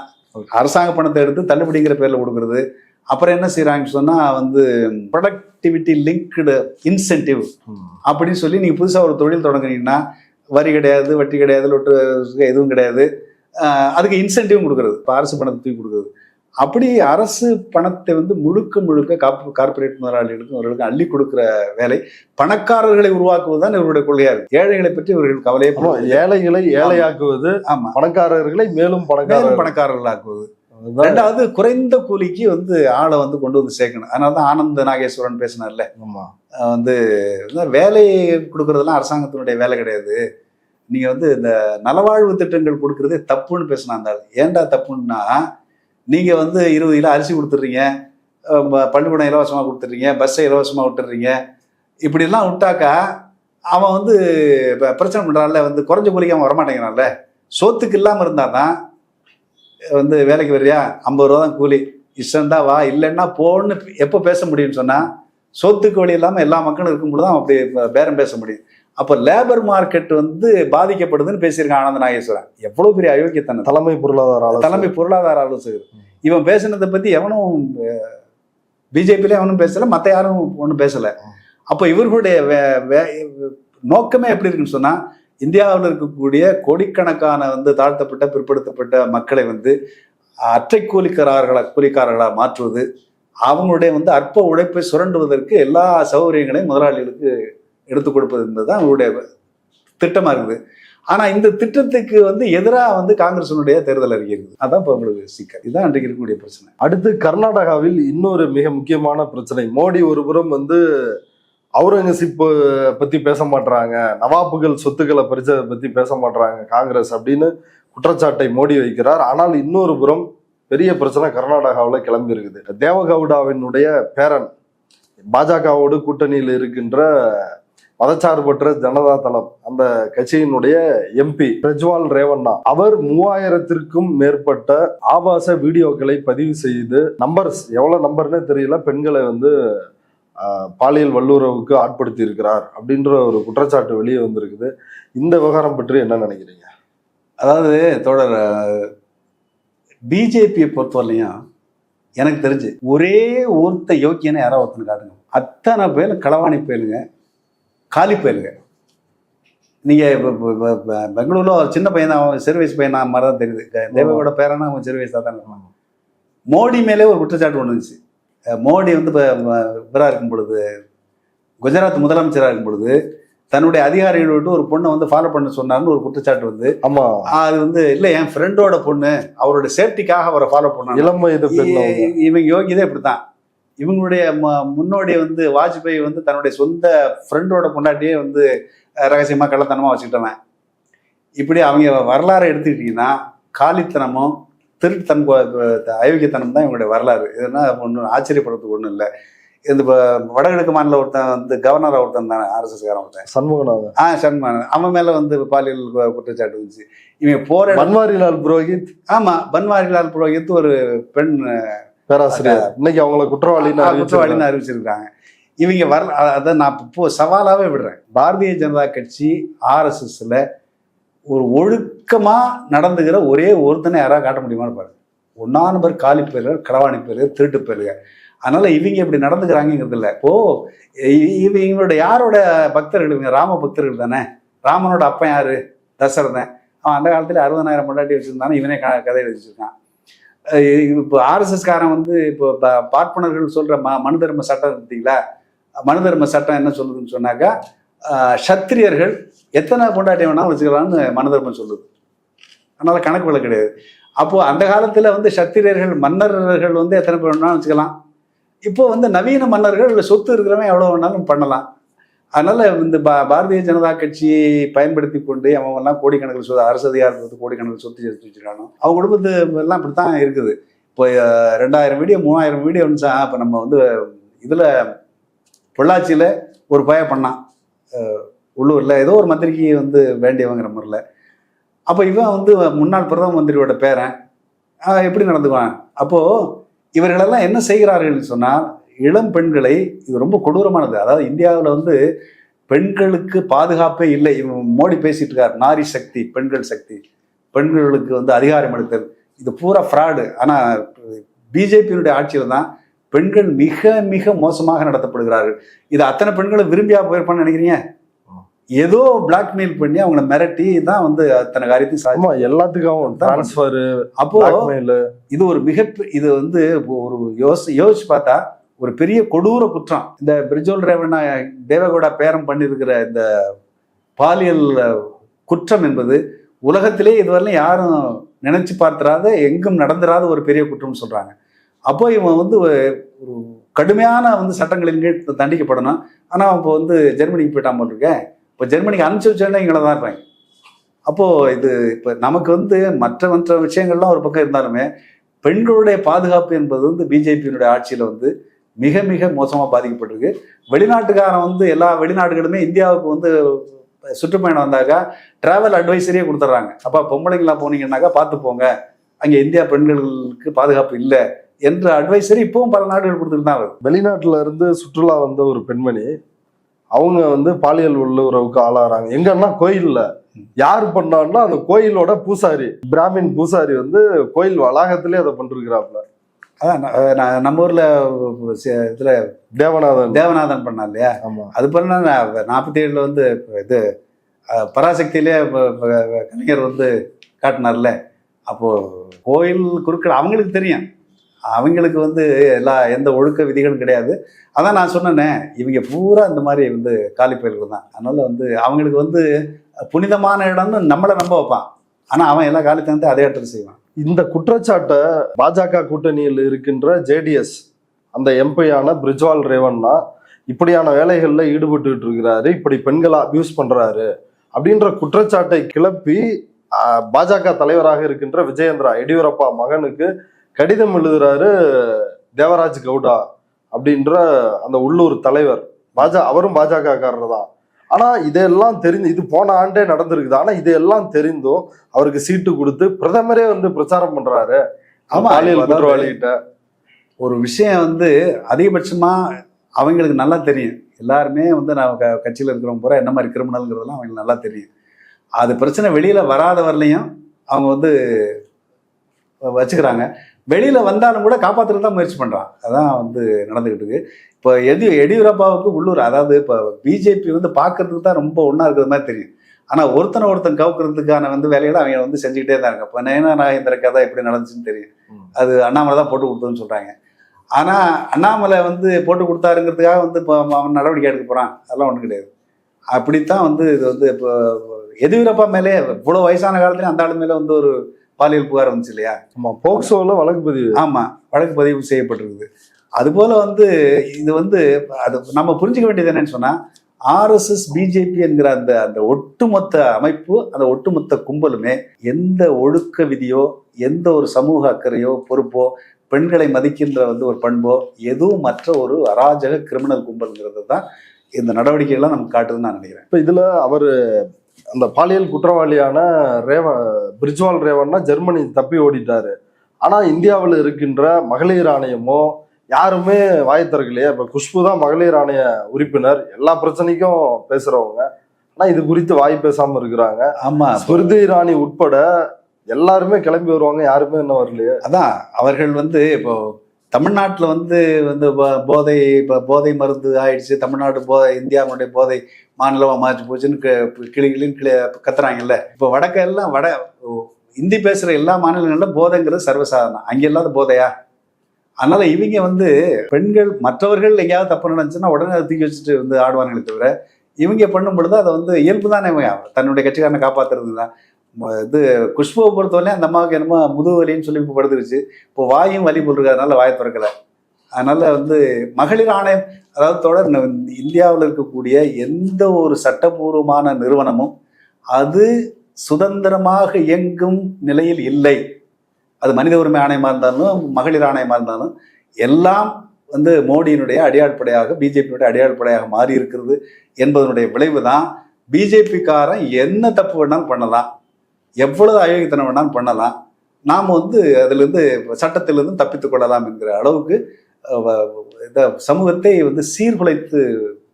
அரசாங்க பணத்தை எடுத்து தள்ளுபடிங்கிற பேர்ல கொடுக்கறது. அப்புறம் என்ன செய்யறாங்கன்னு சொன்னா வந்து ப்ரொடக்டிவிட்டி லிங்க்டு இன்சென்டிவ் அப்படின்னு சொல்லி நீங்க புதுசா ஒரு தொழில் தொடங்குறீங்கன்னா வரி கிடையாது, வட்டி கிடையாது, லொட்டு எதுவும் கிடையாது, அதுக்கு இன்சென்டிவ் கொடுக்கறது. இப்போ அரசு பணத்தை தூக்கி கொடுக்குறது. அப்படி அரசு பணத்தை வந்து முழுக்க முழுக்க கார்பரேட் முதலாளிகளுக்கும் அவர்களுக்கும் அள்ளி கொடுக்கிற வேலை, பணக்காரர்களை உருவாக்குவதுதான் இவருடைய கொள்கையா இருக்கு. ஏழைகளை பற்றி இவர்கள் கவலையே, ஏழைகளை ஏழையாக்குவது, ஆமா, பணக்காரர்களை மேலும் பணக்காரர்களாக்குவது. ரெண்டாவது, குறைந்த கூலிக்கு வந்து ஆளை வந்து கொண்டு வந்து சேர்க்கணும். அதனாலதான் ஆனந்த நாகேஸ்வரன் பேசினார்ல, வந்து வேலை கொடுக்கறதெல்லாம் அரசாங்கத்தினுடைய வேலை கிடையாது, நீங்க வந்து இந்த நலவாழ்வு திட்டங்கள் கொடுக்கறதே தப்புன்னு பேசினா. இருந்தாலும் ஏன்டா தப்புன்னா, நீங்க வந்து 20 கிலோ அரிசி கொடுத்துட்றீங்க, பள்ளிக்கூடம் இலவசமா கொடுத்துட்றீங்க, பஸ்ஸை இலவசமா விட்டுறீங்க, இப்படிலாம் விட்டாக்கா அவன் வந்து பிரச்சனை பண்றான்ல, வந்து குறைஞ்ச கூலிக்கு அவன் வரமாட்டேங்கிறான்ல. சோத்துக்கு இல்லாம இருந்தாதான் வந்து வேலைக்கு வர்றியா, 50 ரூபா தான் கூலி, இஷ்டம்தான் வா, இல்லைன்னா போன்னு எப்போ பேச முடியும்னு சொன்னா, சொத்துக்கு வழி இல்லாமல் எல்லா மக்களும் இருக்கும்போது தான் அப்படி பேரம் பேச முடியும். அப்போ லேபர் மார்க்கெட் வந்து பாதிக்கப்படுதுன்னு பேசியிருக்கான் ஆனந்த நாகேஸ்வரன். எவ்வளவு பெரிய அயோக்கியத்தனம்! தலைமை பொருளாதார ஆலோசகர். இவன் பேசினதை பத்தி எவனும் பிஜேபியில எவனும் பேசல, மற்ற யாரும் ஒன்றும் பேசல. அப்போ இவர்களுடைய நோக்கமே எப்படி இருக்குன்னு சொன்னா, இந்தியாவில் இருக்கக்கூடிய கோடிக்கணக்கான வந்து தாழ்த்தப்பட்ட பிற்படுத்தப்பட்ட மக்களை வந்து அற்றை கூலிக்காரர்களா மாற்றுவது, அவங்களுடைய வந்து அற்ப உழைப்பை சுரண்டுவதற்கு எல்லா சௌகரியங்களையும் முதலாளிகளுக்கு எடுத்துக் கொடுப்பது என்பதுதான் அவங்களுடைய திட்டமா இருக்குது. ஆனா இந்த திட்டத்துக்கு வந்து எதிராக வந்து காங்கிரஸினுடைய தேர்தல் அறிக்கை இருக்குது. அதான் இப்போ உங்களுக்கு சிக்கல். இதுதான் அன்றைக்கு இருக்கக்கூடிய பிரச்சனை. அடுத்து கர்நாடகாவில் இன்னொரு மிக முக்கியமான பிரச்சனை. மோடி ஒரு புறம் வந்து அவுரங்கசீப் பத்தி பேச மாட்டாங்க, நவாபுகள் சொத்துக்களை பறிச்சதை பத்தி பேச மாட்டாங்க காங்கிரஸ் அப்படின்னு குற்றச்சாட்டை மோடி வைக்கிறார். ஆனால் இன்னொரு புறம் பெரிய பிரச்சனை கர்நாடகாவில் கிளம்பி இருக்குது. தேவகவுடாவினுடைய பேரன், பாஜகவோடு கூட்டணியில் இருக்கின்ற மதச்சார்பற்ற ஜனதா தளம், அந்த கட்சியினுடைய எம்பி பிரஜ்வால் ரேவண்ணா, அவர் 3000த்திற்கும் மேற்பட்ட ஆபாச வீடியோக்களை பதிவு செய்து, நம்பர்ஸ் எவ்வளவு நம்பர்னே தெரியல, பெண்களை வந்து பாலியல் வல்லுறவுக்கு ஆட்படுத்தி இருக்கிறார் அப்படின்ற ஒரு குற்றச்சாட்டு வெளியே வந்திருக்குது. இந்த விவகாரம் பற்றி என்ன நினைக்கிறீங்க? அதாவது தோழர், பிஜேபியை பொறுத்தவரையும் எனக்கு தெரிஞ்சு ஒரே ஒருத்த யோக்கியனை யாராவது ஒருத்தனை காட்டுங்க. அத்தனை பேரும் களவாணி போயிலுங்க, காலி போயிலுங்க. நீங்க பெங்களூர்ல ஒரு சின்ன பையன் தான், அவன் சிறு வயசு பையனா மாதிரி தான் தெரியுது. தேவகோட பேரனா அவன் சிறு வயசா தான் இருக்கலாம். மோடி மேலே ஒரு குற்றச்சாட்டு ஒன்று இருந்துச்சு. மோடி வந்து இப்போ இவராக இருக்கும் பொழுது, குஜராத் முதலமைச்சராக இருக்கும் பொழுது, தன்னுடைய அதிகாரிகள் விட்டு ஒரு பொண்ணை வந்து ஃபாலோ பண்ண சொன்னார்னு ஒரு குற்றச்சாட்டு வந்து, ஆமா, அது வந்து இல்லை என் ஃப்ரெண்டோட பொண்ணு, அவரோட சேஃப்டிக்காக அவரை ஃபாலோ பண்ணாங்க. இளமை இவங்க யோகியதே இப்படித்தான். இவங்களுடைய முன்னோடி வந்து வாஜ்பாய் வந்து தன்னுடைய சொந்த ஃப்ரெண்டோட பொண்டாட்டியே வந்து ரகசியமா கள்ளத்தனமா வச்சுக்கிட்டவன். இப்படி அவங்க வரலாறை எடுத்துக்கிட்டீங்கன்னா காலித்தனமும் அயோக்கியத்தனம் தான் இவங்களுடைய வரலாறு. இதெல்லாம் ஒன்றும் ஆச்சரியப்படுறதுக்கு ஒன்றும் இல்லை. இந்த வடகிழக்கு மாநில ஒருத்தன் வந்து கவர்னராக ஒருத்தன் தானே, ஆர்எஸ்எஸ்காரன் ஒருத்தன், சண்முகநாதன். சண்முகநாதன் அவன் மேல வந்து பாலியல் குற்றச்சாட்டு இருந்துச்சு. இவங்க போற பன்வாரிலால் புரோஹித், ஆமா, பன்வாரிலால் புரோஹித் ஒரு பெண் பேராசிரியர், இன்னைக்கு அவங்களை குற்றவாளின்னு அறிவிச்சிருக்காங்க. இவங்க அதை நான் இப்போ சவாலாவே விடுறேன். பாரதிய ஜனதா கட்சி ஆர்எஸ்எஸ்ல ஒரு ஒழுக்கமா நடந்துகிற ஒரே ஒருத்தனை யாராவது காட்ட முடியுமான்னு பாருங்க. 1 நம்பர் காலி பேர்கள், களவாணி பேர்கள், திருட்டு பேர்கள். அதனால இவங்க இப்படி நடந்துக்கிறாங்கிறது இல்லை. இப்போ இவங்களோட யாரோட பக்தர்கள்? இவங்க ராம பக்தர்கள் தானே. ராமனோட அப்பன் யாரு? தசரதன். அவன் அந்த காலத்துல 60,000 பொண்டாட்டி வச்சிருந்தானே, இவனே கதை வச்சிருக்கான். இப்போ ஆர்எஸ்எஸ்காரன் வந்து இப்போ பார்ப்பனர்கள் சொல்ற மனு தர்ம சட்டம் பார்த்தீங்களா? மனு தர்ம சட்டம் என்ன சொல்லுதுன்னு சொன்னாக்கா, சத்திரியர்கள் எத்தனை பொண்டாட்டி வேணாலும் வச்சுக்கலாம்னு மனு தர்மம் சொல்லுது. அதனால கணக்கு வழக்கு கிடையாது. அப்போ அந்த காலத்துல வந்து சத்திரியர்கள், மன்னர்கள் வந்து எத்தனை பேர் வேணாலும் வச்சுக்கலாம். இப்போ வந்து நவீன மன்னர்கள் சொத்து இருக்கிறவன் எவ்வளோ வேணாலும் பண்ணலாம். அதனால இந்த பாரதிய ஜனதா கட்சியை பயன்படுத்தி கொண்டு அவன்லாம் கோடிக்கணக்கில் சொத்து, அரசு அதிகாரத்துக்கு கோடிக்கணக்கில் சொத்து சேர்த்து வச்சிருக்கானோ அவங்க குடும்பத்து எல்லாம் இப்படித்தான் இருக்குது. இப்போ 2000 வீடியோ 3000 வீடியோ வந்துச்சா. இப்போ நம்ம வந்து இதில் பொள்ளாச்சியில் ஒரு பண்ணான், உள்ளூரில் ஏதோ ஒரு மந்திரிக்கு வந்து வேண்டியவங்கிற முறையில். அப்போ இவன் வந்து முன்னாள் பிரதம மந்திரியோட பேரன் எப்படி நடந்துக்குவான்? அப்போது இவர்களெல்லாம் என்ன செய்கிறார்கள் சொன்னால், இளம் பெண்களை, இது ரொம்ப கொடூரமானது. அதாவது இந்தியாவில் வந்து பெண்களுக்கு பாதுகாப்பே இல்லை. மோடி பேசிட்டு இருக்கார், நாரி சக்தி, பெண்கள் சக்தி, பெண்களுக்கு வந்து அதிகாரம் அளித்தல், இது பூரா ஃப்ராடு. ஆனால் பிஜேபியினுடைய ஆட்சியில் தான் பெண்கள் மிக மிக மோசமாக நடத்தப்படுகிறார்கள். இது அத்தனை பெண்களை விரும்பியா போயிருப்பான்னு நினைக்கிறீங்க? ஏதோ பிளாக்மெயில் பண்ணி அவங்கள மிரட்டி தான் வந்து அத்தனை காரியத்தையும் எல்லாத்துக்கும் டிரான்ஸ்ஃபர். அப்போ இது ஒரு இது வந்து ஒரு யோசிச்சு பார்த்தா ஒரு பெரிய கொடூர குற்றம். இந்த பிரிஜோல் ரேவண்ணா தேவகவுடா பேரம் பண்ணியிருக்கிற இந்த பாலியல் குற்றம் என்பது உலகத்திலே இதுவரையிலும் யாரும் நினைச்சு பார்த்துறாத, எங்கும் நடந்துராத ஒரு பெரிய குற்றம் சொல்றாங்க. அப்போ இவன் வந்து ஒரு கடுமையான வந்து சட்டங்களின் கீழ் தண்டிக்கப்படணும். ஆனால் இப்போ வந்து ஜெர்மனிக்கு போயிட்டான் போட்டிருக்கேன். இப்போ ஜெர்மனிக்கு அனுப்பிச்சு வச்சோன்னா இங்கே தான் இருப்பாங்க. அப்போது இது இப்போ நமக்கு வந்து மற்ற விஷயங்கள்லாம் ஒரு பக்கம் இருந்தாலுமே பெண்களுடைய பாதுகாப்பு என்பது வந்து பிஜேபியினுடைய ஆட்சியில் வந்து மிக மிக மோசமாக பாதிக்கப்பட்டிருக்கு. வெளிநாட்டுக்காரன் வந்து எல்லா வெளிநாடுகளுமே இந்தியாவுக்கு வந்து சுற்றுப்பயணம் வந்தாக்கா டிராவல் அட்வைசரியே கொடுத்துட்றாங்க. அப்போ பொம்பளைங்களாம் போனீங்கன்னாக்கா பார்த்து போங்க, அங்கே இந்தியா பெண்களுக்கு பாதுகாப்பு இல்லை என்ற அட்வைசரி இப்பவும் பல நாடுகள் கொடுத்துட்டு தான் வருது. வெளிநாட்டுல இருந்து சுற்றுலா வந்த ஒரு பெண்மணி அவங்க வந்து பாலியல் உறவுக்கு ஆளாகிறாங்க. எங்கன்னா கோயில்ல யாரு பண்ணான்னா அந்த கோயிலோட பூசாரி, பிராமின் பூசாரி வந்து கோயில் வளாகத்திலே அதை பண்ணிருக்கிறாப்ல. அதான் நம்ம ஊர்ல இதுல தேவநாதன் பண்ணா இல்லையா? அது பண்ண 47 வந்து இது பராசக்தியிலே கலைஞர் வந்து காட்டினார்ல. அப்போ கோயில் குறுக்கள் அவங்களுக்கு தெரியும், அவங்களுக்கு வந்து எந்த ஒழுக்க விதிகளும் கிடையாது. அதான் நான் சொன்னேனே, இவங்க பூரா இந்த மாதிரி வந்து காலி பயிர்கள் தான். அதனால வந்து அவங்களுக்கு வந்து புனிதமான இடம்னு நம்மளை நம்ப வைப்பான். ஆனா அவன் எல்லாம் காலி தந்து அதே இடத்துல செய்வான். இந்த குற்றச்சாட்டை பாஜக கூட்டணியில் இருக்கின்ற ஜேடிஎஸ் அந்த எம்பியான பிரிஜ்வால் ரேவண்ணா இப்படியான வேலைகள்ல ஈடுபட்டு இருக்கிறாரு, இப்படி பெண்களை அபியூஸ் பண்றாரு அப்படின்ற குற்றச்சாட்டை கிளப்பி பாஜக தலைவராக இருக்கின்ற விஜயேந்திரா எடியூரப்பா மகனுக்கு கடிதம் எழுதுறாரு தேவராஜ் கவுடா அப்படின்ற அந்த உள்ளூர் தலைவர். அவரும் பாஜக காரர் தான். ஆனா இதெல்லாம் தெரிந்து, இது போன ஆண்டே நடந்திருக்குது. ஆனா இதெல்லாம் தெரிந்தும் அவருக்கு சீட்டு கொடுத்து பிரதமரே வந்து பிரச்சாரம் பண்றாரு. குற்றவாளிகிட்ட ஒரு விஷயம் வந்து அதிகபட்சமா அவங்களுக்கு நல்லா தெரியும். எல்லாருமே வந்து நான் கட்சியில் இருக்கிறவங்க பூரா என்ன மாதிரி கிரிமினல்ங்கிறதெல்லாம் அவங்களுக்கு நல்லா தெரியும். அது பிரச்சனை வெளியில வராத வரலையும் அவங்க வந்து வச்சுக்கிறாங்க. வெளியில வந்தாலும் கூட காப்பாற்றுறது தான் முயற்சி பண்றான். அதான் வந்து நடந்துகிட்டு இருக்கு. இப்போ எடியூரப்பாவுக்கு உள்ளூர், அதாவது இப்போ பிஜேபி வந்து பார்க்கறதுக்கு தான் ரொம்ப ஒன்றா இருக்கிறது மாதிரி தெரியும். ஆனால் ஒருத்தன் கவுக்கிறதுக்கான வந்து வேலைகளை அவங்க வந்து செஞ்சுக்கிட்டே தான் இருக்காங்க. இப்போ நாகேந்திர கதை எப்படி நடந்துச்சுன்னு தெரியும். அது அண்ணாமலை தான் போட்டு கொடுத்ததுன்னு சொல்றாங்க. ஆனால் அண்ணாமலை வந்து போட்டு கொடுத்தாருங்கிறதுக்காக வந்து இப்போ அவன் நடவடிக்கை எடுக்க போறான், அதெல்லாம் ஒன்றும் கிடையாது. அப்படித்தான் வந்து இது வந்து இப்போ எடியூரப்பா மேலே இவ்வளோ வயசான காலத்துலேயும் அந்த ஆளு மேலே வந்து ஒரு பாலியல் புகார் வந்துச்சு இல்லையா? போக்சோல வழக்கு பதிவு. வழக்கு பதிவு செய்யப்பட்டிருக்குது. அதுபோல வந்து இது வந்து அது நம்ம புரிஞ்சுக்க வேண்டியது என்னன்னு சொன்னா, ஆர்எஸ்எஸ் பிஜேபி என்கிற அந்த ஒட்டுமொத்த அமைப்பு, அந்த ஒட்டுமொத்த கும்பலுமே எந்த ஒழுக்க விதியோ, எந்த ஒரு சமூக அக்கறையோ, பொறுப்போ, பெண்களை மதிக்கின்ற வந்து ஒரு பண்போ எதுவும் மற்ற ஒரு அராஜக கிரிமினல் கும்பல்ங்கிறது தான் இந்த நடவடிக்கைகள்லாம் நமக்கு காட்டுதுன்னு நான் நினைக்கிறேன். இப்போ இதுல அவர் அந்த பாலியல் குற்றவாளியான பிரிஜ்வால் ரேவண்ணா ஜெர்மனி தப்பி ஓடிட்டாரு. ஆனா இந்தியாவில் இருக்கின்ற மகளிர் ஆணையமோ யாருமே வாய் திறக்கலையே. இப்ப குஷ்பு தான் மகளிர் ஆணைய உறுப்பினர், எல்லா பிரச்சனைக்கும் பேசுறவங்க. ஆனா இது குறித்து வாய் பேசாம இருக்கிறாங்க. ஆமா, ஸ்மிருதி இரானி உட்பட எல்லாருமே கிளம்பி வருவாங்க, யாருமே என்ன வரலையே. அதான் அவர்கள் வந்து இப்போ தமிழ்நாட்டில் வந்து போதை மருந்து ஆயிடுச்சு, தமிழ்நாடு இந்தியாவுடைய போதை மாநிலமாக மாற்றி போச்சுன்னு கிளின்னு கத்துறாங்கல்ல. இப்போ வடக்கெல்லாம் இந்தி பேசுகிற எல்லா மாநிலங்களிலும் போதைங்கிறது சர்வசாதாரணம். அங்கே இல்லாத போதையா? அதனால இவங்க வந்து பெண்கள் மற்றவர்கள் எங்கேயாவது தப்பு நடந்துச்சுன்னா உடனே அதை தூக்கி வச்சுட்டு வந்து ஆடுவாங்களே தவிர, இவங்க பண்ணும் பொழுது அதை வந்து இயல்பு தானே தன்னுடைய கட்சிக்காரனை காப்பாற்றுறது தான். இது குஷ்புவை பொறுத்தவரையும் அந்த அம்மாவுக்கு என்னமோ முதுகு வலின்னு சொல்லி இப்போ படுத்துருச்சு. இப்போ வாயும் வலி போட்டிருக்காதனால வாயை திறக்கலை. அதனால வந்து மகளிர் ஆணையம், அதாவது தொடர் இந்தியாவில் இருக்கக்கூடிய எந்த ஒரு சட்டபூர்வமான நிறுவனமும் அது சுதந்திரமாக இயங்கும் நிலையில் இல்லை. அது மனித உரிமை ஆணையமாக இருந்தாலும் மகளிர் ஆணையமாக இருந்தாலும் எல்லாம் வந்து மோடியினுடைய அடியாட்படையாக, பிஜேபியினுடைய அடியாட்படையாக மாறி இருக்கிறது என்பதனுடைய விளைவு தான். பிஜேபிக்காரன் என்ன தப்பு வேணாலும் பண்ணலாம், எவ்வளவு அயோக்கியத்தனம் வேணாலும் பண்ணலாம், நாம் வந்து அதிலிருந்து சட்டத்திலிருந்து தப்பித்துக் கொள்ளலாம் என்கிற அளவுக்கு இந்த சமூகத்தை வந்து சீர்குலைத்து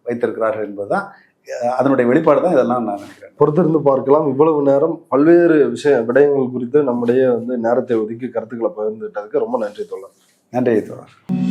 வைத்திருக்கிறார்கள் என்பதுதான் அதனுடைய வெளிப்பாடு தான் இதெல்லாம் நான் நினைக்கிறேன். பொறுத்திருந்து பார்க்கலாம். இவ்வளவு நேரம் பல்வேறு விடயங்கள் குறித்து நம்முடைய வந்து நேரத்தை ஒதுக்கி கருத்துக்களை பகிர்ந்துட்டதுக்கு ரொம்ப நன்றி தோழர். நன்றி தோழர்.